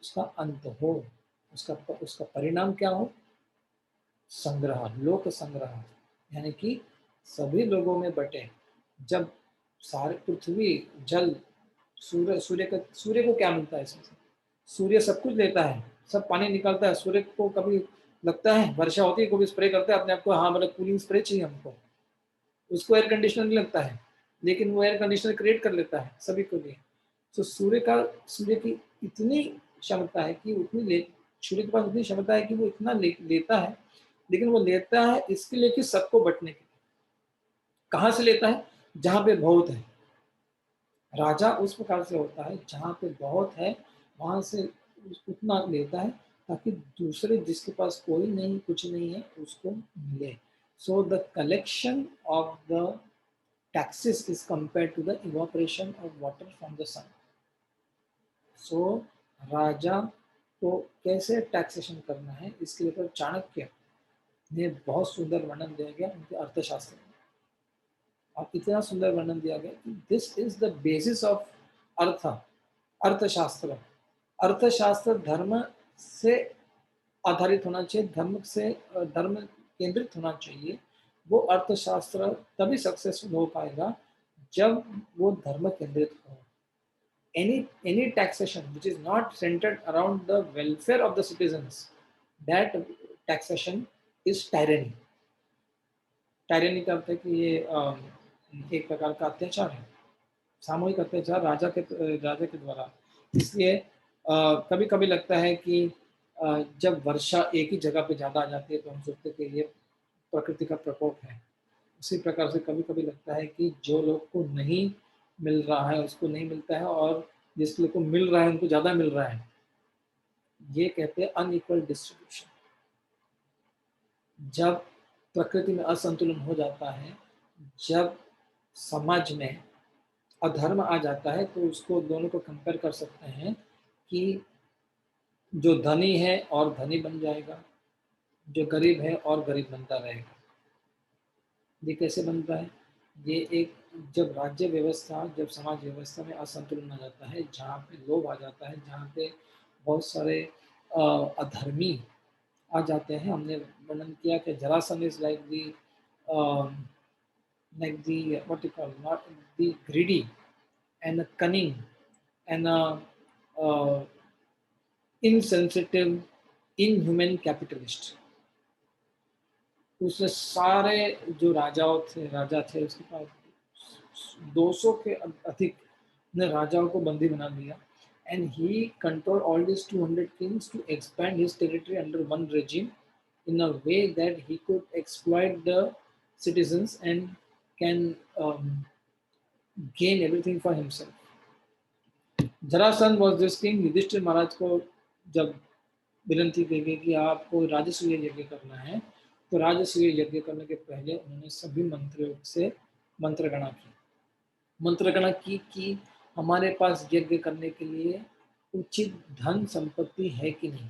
उसका अंत हो, उसका परिणाम क्या हो? संग्रह, लोक संग्रह, यानी कि सभी लोगों में बटे। जब सारे पृथ्वी, जल, सूर्य को क्या मिलता है इसमें से? सूर्य सब कुछ लेता है, सब पानी निकालता है। सूर्य को कभी लगता है, वर्षा होती है, कभी स्प्रे करता है अपने आप को, हाँ मतलब कूलिंग स्प्रे चाहिए हमको, उसको एयर कंडीशनर नहीं लगता है, लेकिन वो एयर कंडीशनर क्रिएट कर लेता है सभी को लिए। तो सूर्य की इतनी क्षमता है कि सूर्य के पास इतनी क्षमता है कि वो इतना लेता है, लेकिन वो लेता है इसके लिए कि सबको बंटने के लिए। कहाँ से लेता है? जहाँ पे बहुत है। राजा उस प्रकार से होता है, जहाँ पे बहुत है वहां से उतना लेता है, ताकि दूसरे जिसके पास कोई नहीं, कुछ नहीं है, उसको मिले। So the collection of the taxes is compared to the evaporation of water from the sun. So राजा को कैसे टैक्सेशन करना है, इसके ऊपर चाणक्य ने बहुत सुंदर वर्णन दिया गया उनके अर्थशास्त्र में। और इतना सुंदर वर्णन दिया गया कि this is the basis of अर्थशास्त्र। अर्थशास्त्र धर्म से आधारित होना चाहिए, धर्म केंद्रित होना चाहिए। वो अर्थशास्त्र तभी सक्सेसफुल हो पाएगा जब वो धर्म केंद्रित हो। any taxation which is not centered around the welfare of the citizens, that taxation is tyranny. टायरेनी का अर्थ है कि ये एक प्रकार का अत्याचार है, सामूहिक अत्याचार राजा के द्वारा। इसलिए कभी कभी लगता है कि जब वर्षा एक ही जगह पे ज़्यादा आ जाती है तो हम सोचते हैं कि ये प्रकृति का प्रकोप है। उसी प्रकार से कभी कभी लगता है कि जो लोग को नहीं मिल रहा है उसको नहीं मिलता है, और जिस लोग को मिल रहा है उनको ज़्यादा मिल रहा है। ये कहते हैं अनइक्वल डिस्ट्रीब्यूशन। जब प्रकृति में असंतुलन हो जाता है, जब समाज में अधर्म आ जाता है, तो उसको दोनों को कंपेयर कर सकते हैं कि जो धनी है और धनी बन जाएगा, जो गरीब है और गरीब बनता रहेगा। ये कैसे बनता है? ये एक जब राज्य व्यवस्था, जब समाज व्यवस्था में असंतुलन आ जाता है, जहाँ पे लोभ आ जाता है, जहाँ पे बहुत सारे अधर्मी आ जाते हैं। हमने वर्णन किया कि Jarasandh is like the what you call, not the greedy and a cunning and a uh, insensitive, inhuman capitalist. उसने सारे जो राजा थे उसके पास 200 के अधिक ने राजाओं को बंदी बना लिया, and he controlled all these 200 kings to expand his territory under one regime in a way that he could exploit the citizens and can gain everything for himself. Jarasandh was this king. Yudhishthir महाराज को जब विनती की गई कि आपको राजसूय यज्ञ करना है, तो राजसूय यज्ञ करने के पहले उन्होंने सभी मंत्रियों से मंत्रगणना की। मंत्रगणना की कि हमारे पास यज्ञ करने के लिए उचित धन संपत्ति है कि नहीं,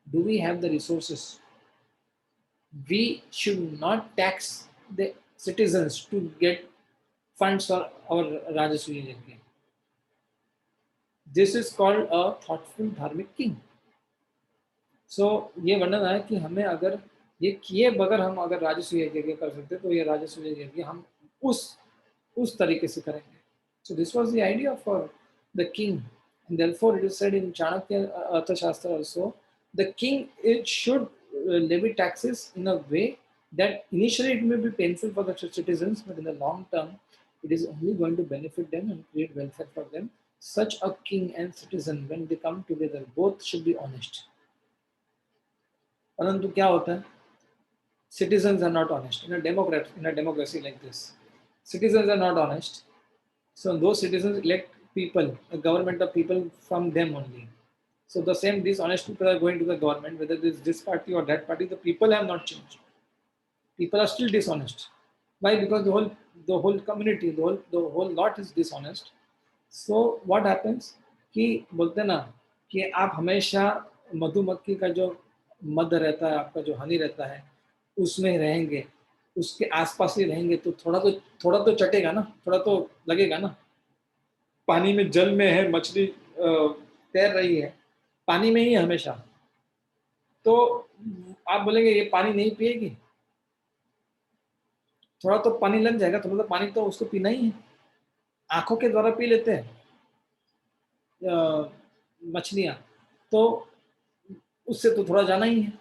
do we have the resources, we should not tax the citizens to get funds for our Rajasuya yagya. This is called a thoughtful dharmik king. So ये वर्णन है कि हमें अगर ये किए बगैर हम अगर राजसूय यज्ञ कर सकते तो ये राजसूय यज्ञ हम उस तरीके से करेंगे। So this was the idea for the king, and therefore it is said in Chanakya Arthashastra also, the king it should levy taxes in a way that initially it may be painful for the citizens, but in the long term it is only going to benefit them and create welfare for them. Such a king and citizen, when they come together, both should be honest. परंतु क्या होता है, citizens are not honest in a democracy like this. Citizens are not honest, so those citizens elect people, a government of people from them only. So the same dishonest people are going to the government, whether it is this party or that party. The people have not changed. People are still dishonest. Why? Because the whole community, the whole lot is dishonest. So what happens कि बोलते ना कि आप हमेशा मधुमक्खी का जो मध रहता है, आपका जो हनी रहता है, उसमें रहेंगे, उसके आसपास ही रहेंगे, तो थोड़ा तो चटेगा ना, थोड़ा तो लगेगा ना। पानी में, जल में है मछली, तैर रही है पानी में ही हमेशा, तो आप बोलेंगे ये पानी नहीं पिएगी, थोड़ा तो पानी लग जाएगा, थोड़ा तो पानी तो उसको पीना ही है। आंखों के द्वारा पी लेते हैं मछलियां, तो उससे तो थोड़ा जाना ही है।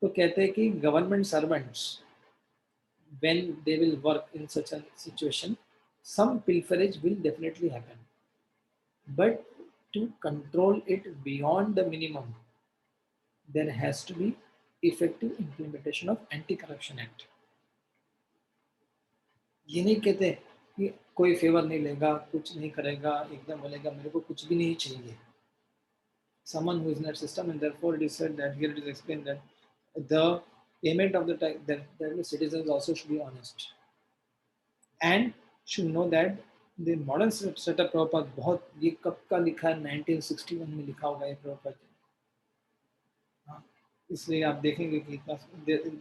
तो कहते हैं कि government servants when they will work in such a situation, some pilferage will definitely happen, but to control it beyond the minimum, there has to be effective implementation of anti-corruption act. ये नहीं कहते कि कोई favour नहीं लेगा, कुछ नहीं करेगा, एकदम बोलेगा मेरे को कुछ भी नहीं चाहिए। Someone who is in that system, and therefore it is said that here it is explained that the payment of the tax, that the citizens also should be honest and should know that the modern setup Prabhupada बहुत, ये कब का लिखा है, 1961 में लिखा होगा ये Prabhupada। इसलिए आप देखेंगे कि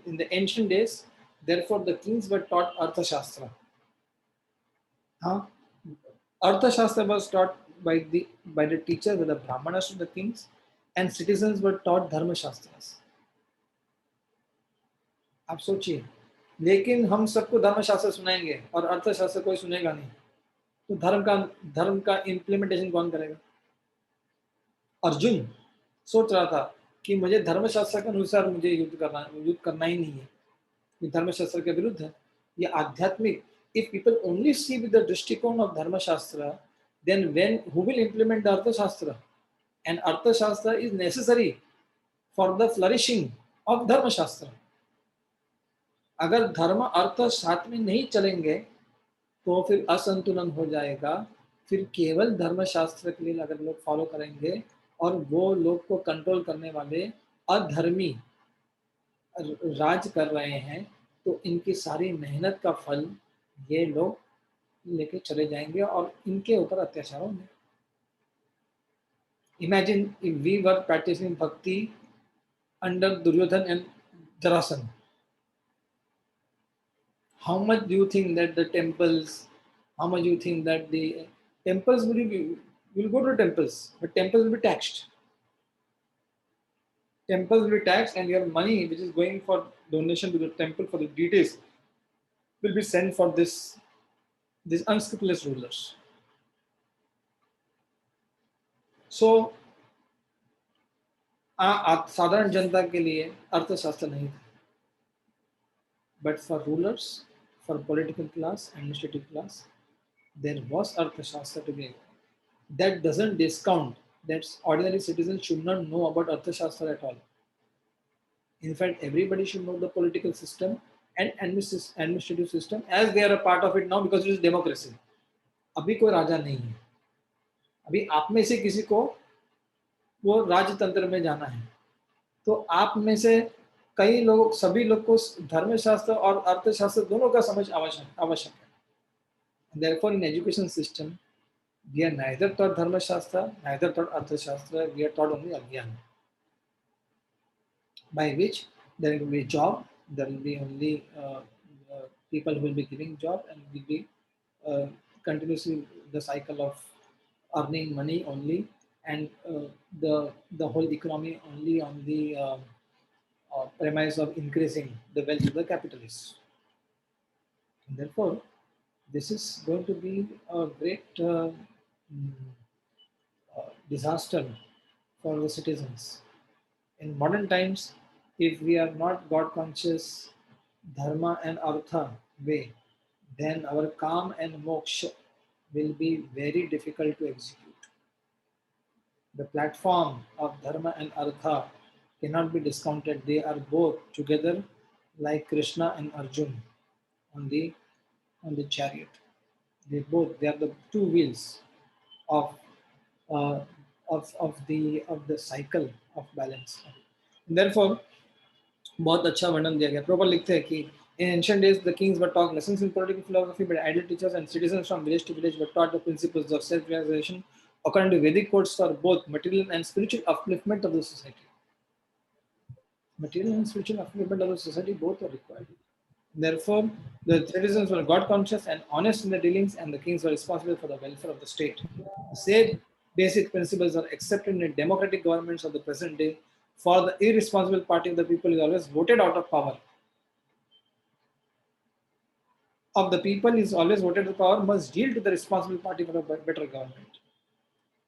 in the ancient days, therefore the kings were taught Arthashastra. Arthashastra was taught by the teacher, by the Brahmanas to the kings, and citizens were taught Dharma Shastras. आप सोचिए, लेकिन हम सबको धर्मशास्त्र सुनाएंगे और अर्थशास्त्र कोई सुनेगा नहीं, तो धर्म का इम्प्लीमेंटेशन कौन करेगा? अर्जुन सोच रहा था कि मुझे धर्मशास्त्र के अनुसार मुझे युद्ध करना ही नहीं है, ये धर्मशास्त्र के विरुद्ध है, ये आध्यात्मिक। If people only see with the दृष्टिकोण of धर्मशास्त्र, then who will implement the अर्थशास्त्र? And अर्थशास्त्र is necessary for the flourishing of धर्मशास्त्र. अगर धर्म अर्थ साथ में नहीं चलेंगे तो फिर असंतुलन हो जाएगा। फिर केवल धर्मशास्त्र के लिए अगर लोग फॉलो करेंगे और वो लोग को कंट्रोल करने वाले अधर्मी राज कर रहे हैं, तो इनकी सारी मेहनत का फल ये लोग लेके चले जाएंगे और इनके ऊपर अत्याचार होंगे। Imagine if we were practicing bhakti under Duryodhan and Jarasandha. How much do you think that the temples, how much do you think that the temples will go to temples, but temples will be taxed. temples will be taxed, and your money which is going for donation to the temple for the deities will be sent for these unscrupulous rulers. So साधारण जनता के लिए अर्थशास्त्र नहीं था, but for rulers, for political class, administrative class, there was अर्थशास्त्र to be. That doesn't discount that ordinary citizens should not know about अर्थशास्त्र at all. In fact, everybody should know the political system and administrative system as they are a part of it now because it is democracy. अभी कोई राजा नहीं है, अभी आप में से किसी को वो राजतंत्र में जाना है, तो आप में से कई लोग, सभी लोग को धर्मशास्त्र और अर्थशास्त्र दोनों का समझ आवश्यक है. Therefore, in education system, we are neither taught dharmashastra, neither taught arthashastra. We are taught only agyan, by which there will be job, there will be only people who will be giving job, and will be continuously the cycle of earning money only, and the whole economy only on the premise of increasing the wealth of the capitalists. And therefore, this is going to be a great disaster for the citizens. In modern times, if we are not God conscious, dharma and artha way, then our calm and moksha will be very difficult to execute. The platform of dharma and artha cannot be discounted. They are both together like Krishna and Arjun on the chariot. They are the two wheels of uh, of the cycle of balance. Therefore, बहुत अच्छा वर्णन दिया गया. Proper लिखते हैं कि in ancient days the kings were taught lessons in political philosophy, but idle teachers and citizens from village to village were taught the principles of self-realization according to Vedic codes for both material and spiritual upliftment of the society. Material and spiritual upliftment of the society both are required. Therefore, the citizens were God conscious and honest in their dealings, and the kings were responsible for the welfare of the state. The same basic principles are accepted in democratic governments of the present day. For the irresponsible party of the people is always voted out of power. Of the people is always voted out of power must yield to the responsible party for a better government.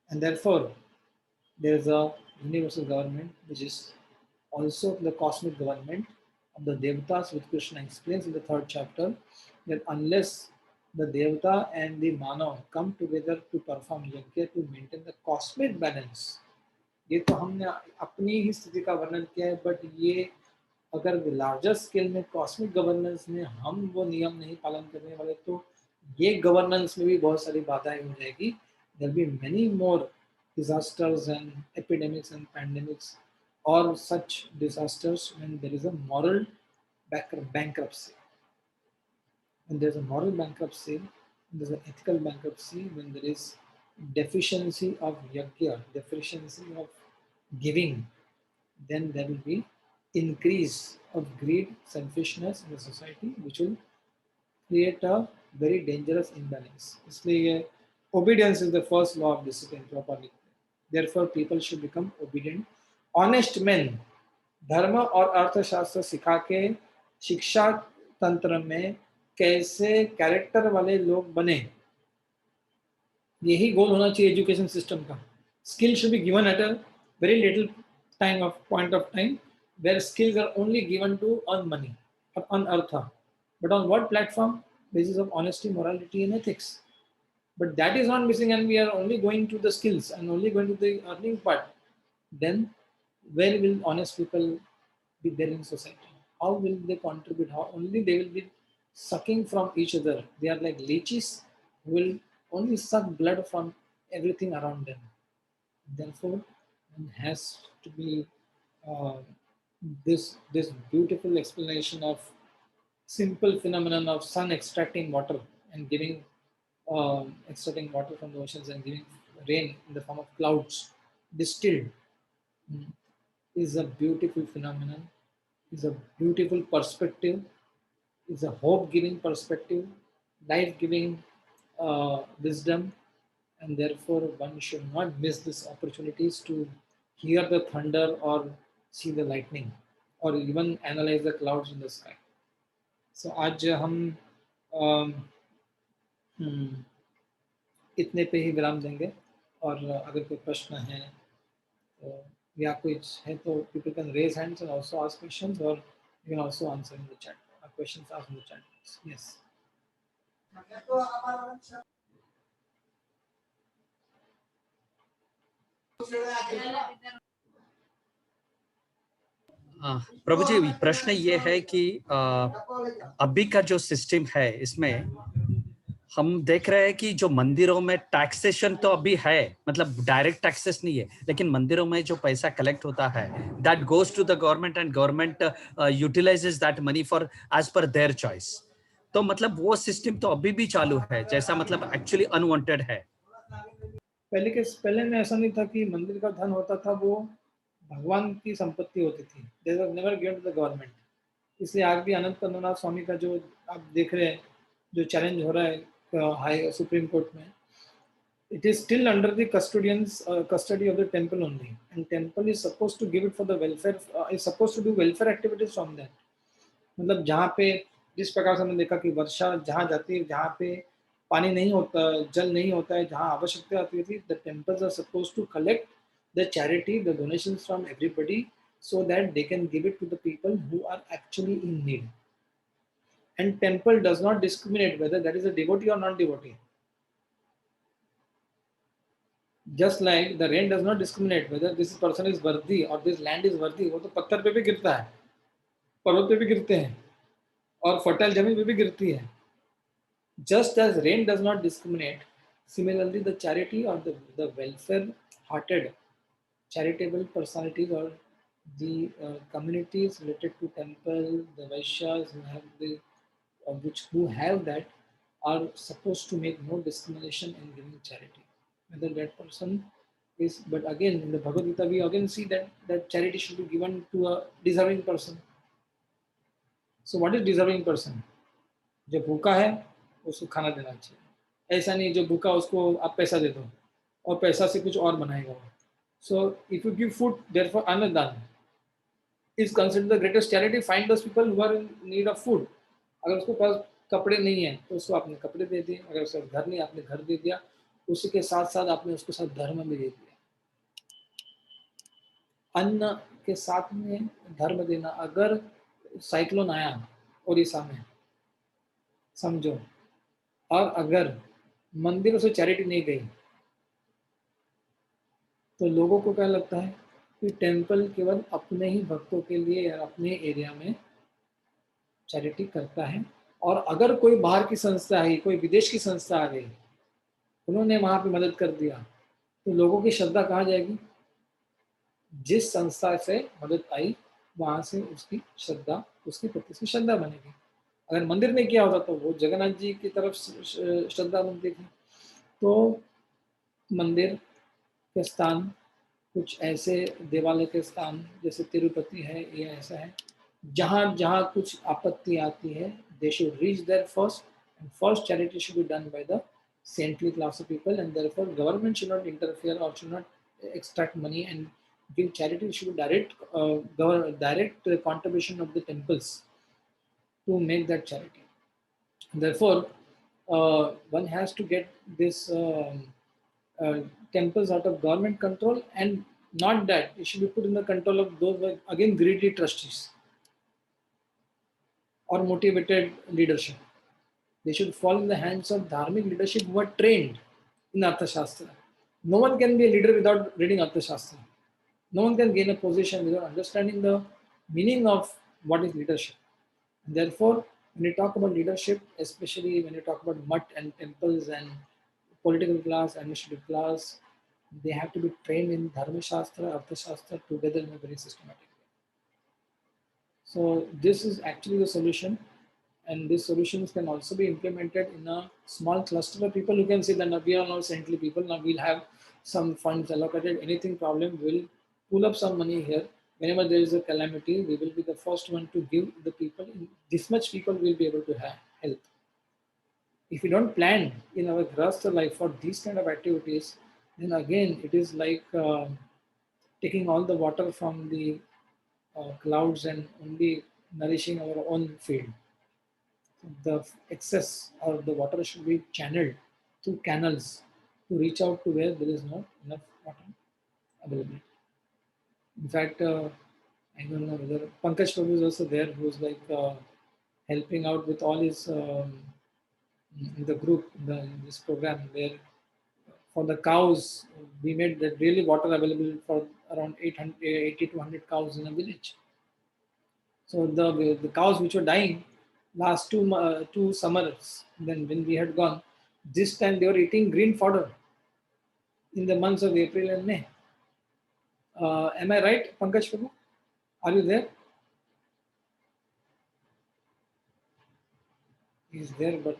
And therefore, there is a universal government which is also the cosmic government of the Devatas, which Krishna explains in the 3rd chapter, that unless the Devata and the Manav come together to perform yajna to maintain the cosmic balance. ये तो हमने अपनी ही स्थिति का वर्णन किया है, but ये अगर लार्जर स्केल में कॉस्मिक गवर्नेंस में हम वो नियम नहीं पालन करने वाले, तो ये गवर्नेंस में भी बहुत सारी बाधाएं हो जाएगी. There will be many more disasters and epidemics and pandemics or such disasters when there is a moral bankruptcy. When there is a moral bankruptcy, there is an ethical bankruptcy, when there is deficiency of yajna, deficiency of giving, then there will be increase of greed, selfishness in the society, which will create a very dangerous imbalance. इसलिए obedience is the first law of discipline properly. Therefore, people should become obedient. Honest men, धर्म और अर्थशास्त्र सिखा के शिक्षा तंत्र में कैसे कैरेक्टर वाले लोग बने, यही गोल होना चाहिए एजुकेशन सिस्टम का. Skill should be given at a very little point of time where skills are only given to earn money or earn artha. But on what platform? Basis of honesty, morality, and ethics. But that is not missing, and we are only going to the skills and only going to the earning part. Then, where will honest people be there in society? How will they contribute? How only they will be sucking from each other. They are like leeches who will only suck blood from everything around them. Therefore, one has to be this beautiful explanation of simple phenomenon of sun extracting water and giving extracting water from the oceans and giving rain in the form of clouds distilled is a beautiful phenomenon, is a beautiful perspective, is a hope-giving perspective, life-giving wisdom, and therefore one should not miss these opportunities to hear the thunder or see the lightning or even analyze the clouds in the sky. So आज हम um, इतने पे ही विराम देंगे, और अगर कोई प्रश्न है तो या कुछ है तो people can raise hands and also ask questions, or you can also answer in the chat. Questions asked in the chat. Yes. प्रभु जी, प्रश्न ये है कि अभी का जो सिस्टम है इसमें हम देख रहे हैं कि जो मंदिरों में टैक्सेशन तो अभी है, मतलब डायरेक्ट टैक्सेस नहीं है, लेकिन मंदिरों में जो पैसा कलेक्ट होता है that goes to the government and government utilises that money for as per their choice. तो मतलब वो सिस्टम तो अभी भी चालू है, जैसा मतलब एक्चुअली अनवांटेड है। पहले में ऐसा नहीं था कि मंदिर का धन होता था वो भगवान की संपत्ति होती थी, they were never given to the government. इसलिए आज भी अनंत पद्मनाभ स्वामी का जो आप देख रहे हैं, जो चैलेंज हो रहा है हाई सुप्रीम कोर्ट में, it is still under the custody of the temple only, and temple is supposed to give it for the welfare, is supposed to do welfare activities from that. मतलब जहाँ पे जिस प्रकार से हमने देखा कि वर्षा जहाँ जाती है, जहाँ पे पानी नहीं होता, जल नहीं होता है, जहाँ आवश्यकता आती थी, the temples are supposed to collect the charity, the donations from everybody, so that they can give it to the people who are actually in need. And temple does not discriminate whether that is a devotee or non-devotee. Just like the rain does not discriminate whether this person is worthy or this land is worthy. वो तो पत्थर पे भी गिरता है, पर्वत पे भी गिरते हैं, और फर्टाइल जमीन पे भी गिरती है. Just as rain does not discriminate, similarly the charity or the welfare-hearted charitable personalities or the communities related to temple, the Vaishyas who have who have that, are supposed to make no discrimination in giving charity. Whether that person is, but again in the Bhagavad Gita we again see that charity should be given to a deserving person. So what is deserving person? जो भूखा है उसको खाना देना चाहिए. ऐसा नहीं जो भूखा उसको आप पैसा दे दो और पैसा से कुछ और बनाएगा वो. So if you give food, therefore Annadan is considered the greatest charity. Find those people who are in need of food. अगर उसको पास कपड़े नहीं है तो उसको आपने कपड़े दे दिए, अगर उसका घर नहीं आपने घर दे दिया, उसी के साथ साथ आपने उसको साथ धर्म भी दे दिया. अन्न के साथ में धर्म देना. अगर साइक्लोन आया उड़ीसा में समझो, और अगर मंदिरों से चैरिटी नहीं गई तो लोगों को क्या लगता है कि टेंपल केवल अपने ही भक्तों के लिए या अपने एरिया में चैरिटी करता है, और अगर कोई बाहर की संस्था आई, कोई विदेश की संस्था आ गई, उन्होंने वहां पे मदद कर दिया, तो लोगों की श्रद्धा कहाँ जाएगी? जिस संस्था से मदद आई वहां से उसकी श्रद्धा, उसके प्रति से श्रद्धा बनेगी. अगर मंदिर ने किया होता तो वो जगन्नाथ जी की तरफ श्रद्धा बनती थी. तो मंदिर के स्थान, कुछ ऐसे देवालय के स्थान जैसे तिरुपति है, ये ऐसा है जहाँ जहाँ कुछ आपत्ति आती है, they should reach there first, and first charity should be done by the saintly class of people, and therefore government should not interfere or should not extract money and give charity. It should be direct contribution of the temples to make that charity. Therefore, one has to get this temples out of government control, and not that it should be put in the control of those again greedy trustees or motivated leadership. They should fall in the hands of dharmic leadership who are trained in Arthashastra. No one can be a leader without reading Arthashastra. No one can gain a position without understanding the meaning of what is leadership. And therefore, when you talk about leadership, especially when you talk about mutt and temples and political class, administrative class, they have to be trained in Dharma Shastra, Artha Shastra together in a very systematic way. So this is actually the solution, and these solutions can also be implemented in a small cluster of people who can say that now we are now saintly people, now we'll have some funds allocated, anything problem, we'll pull up some money here. Whenever there is a calamity, we will be the first one to give the people. This much people will be able to have help. If we don't plan in our grahastha life for these kind of activities, then again it is like taking all the water from the clouds and only nourishing our own field. The excess or the water should be channeled through canals to reach out to where there is not enough water available. In fact, I don't know whether Pankaj Prabhu is also there, who's like helping out with all his in the group in this program, where for the cows we made that really water available for around 80 to 100 cows in a village. So the cows which were dying last two summers, then when we had gone, this time they were eating green fodder in the months of April and May. Am I right, Pankaj Prabhu? Are you there? He's there, but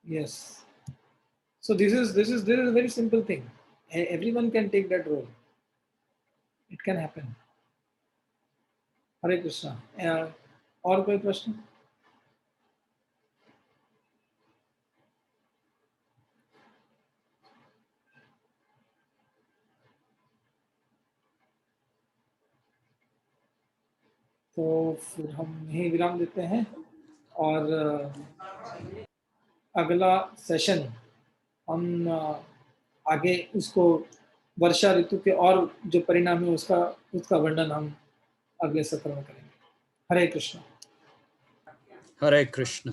yes. So this is a very simple thing. Everyone can take that role. It can happen. Hare Krishna. और कोई प्रश्न? तो फिर हम यहीं विराम देते हैं और अगला सेशन हम आगे उसको वर्षा ऋतु के और जो परिणाम है उसका वर्णन हम अगले सत्र में करेंगे. हरे कृष्ण. Hare Krishna.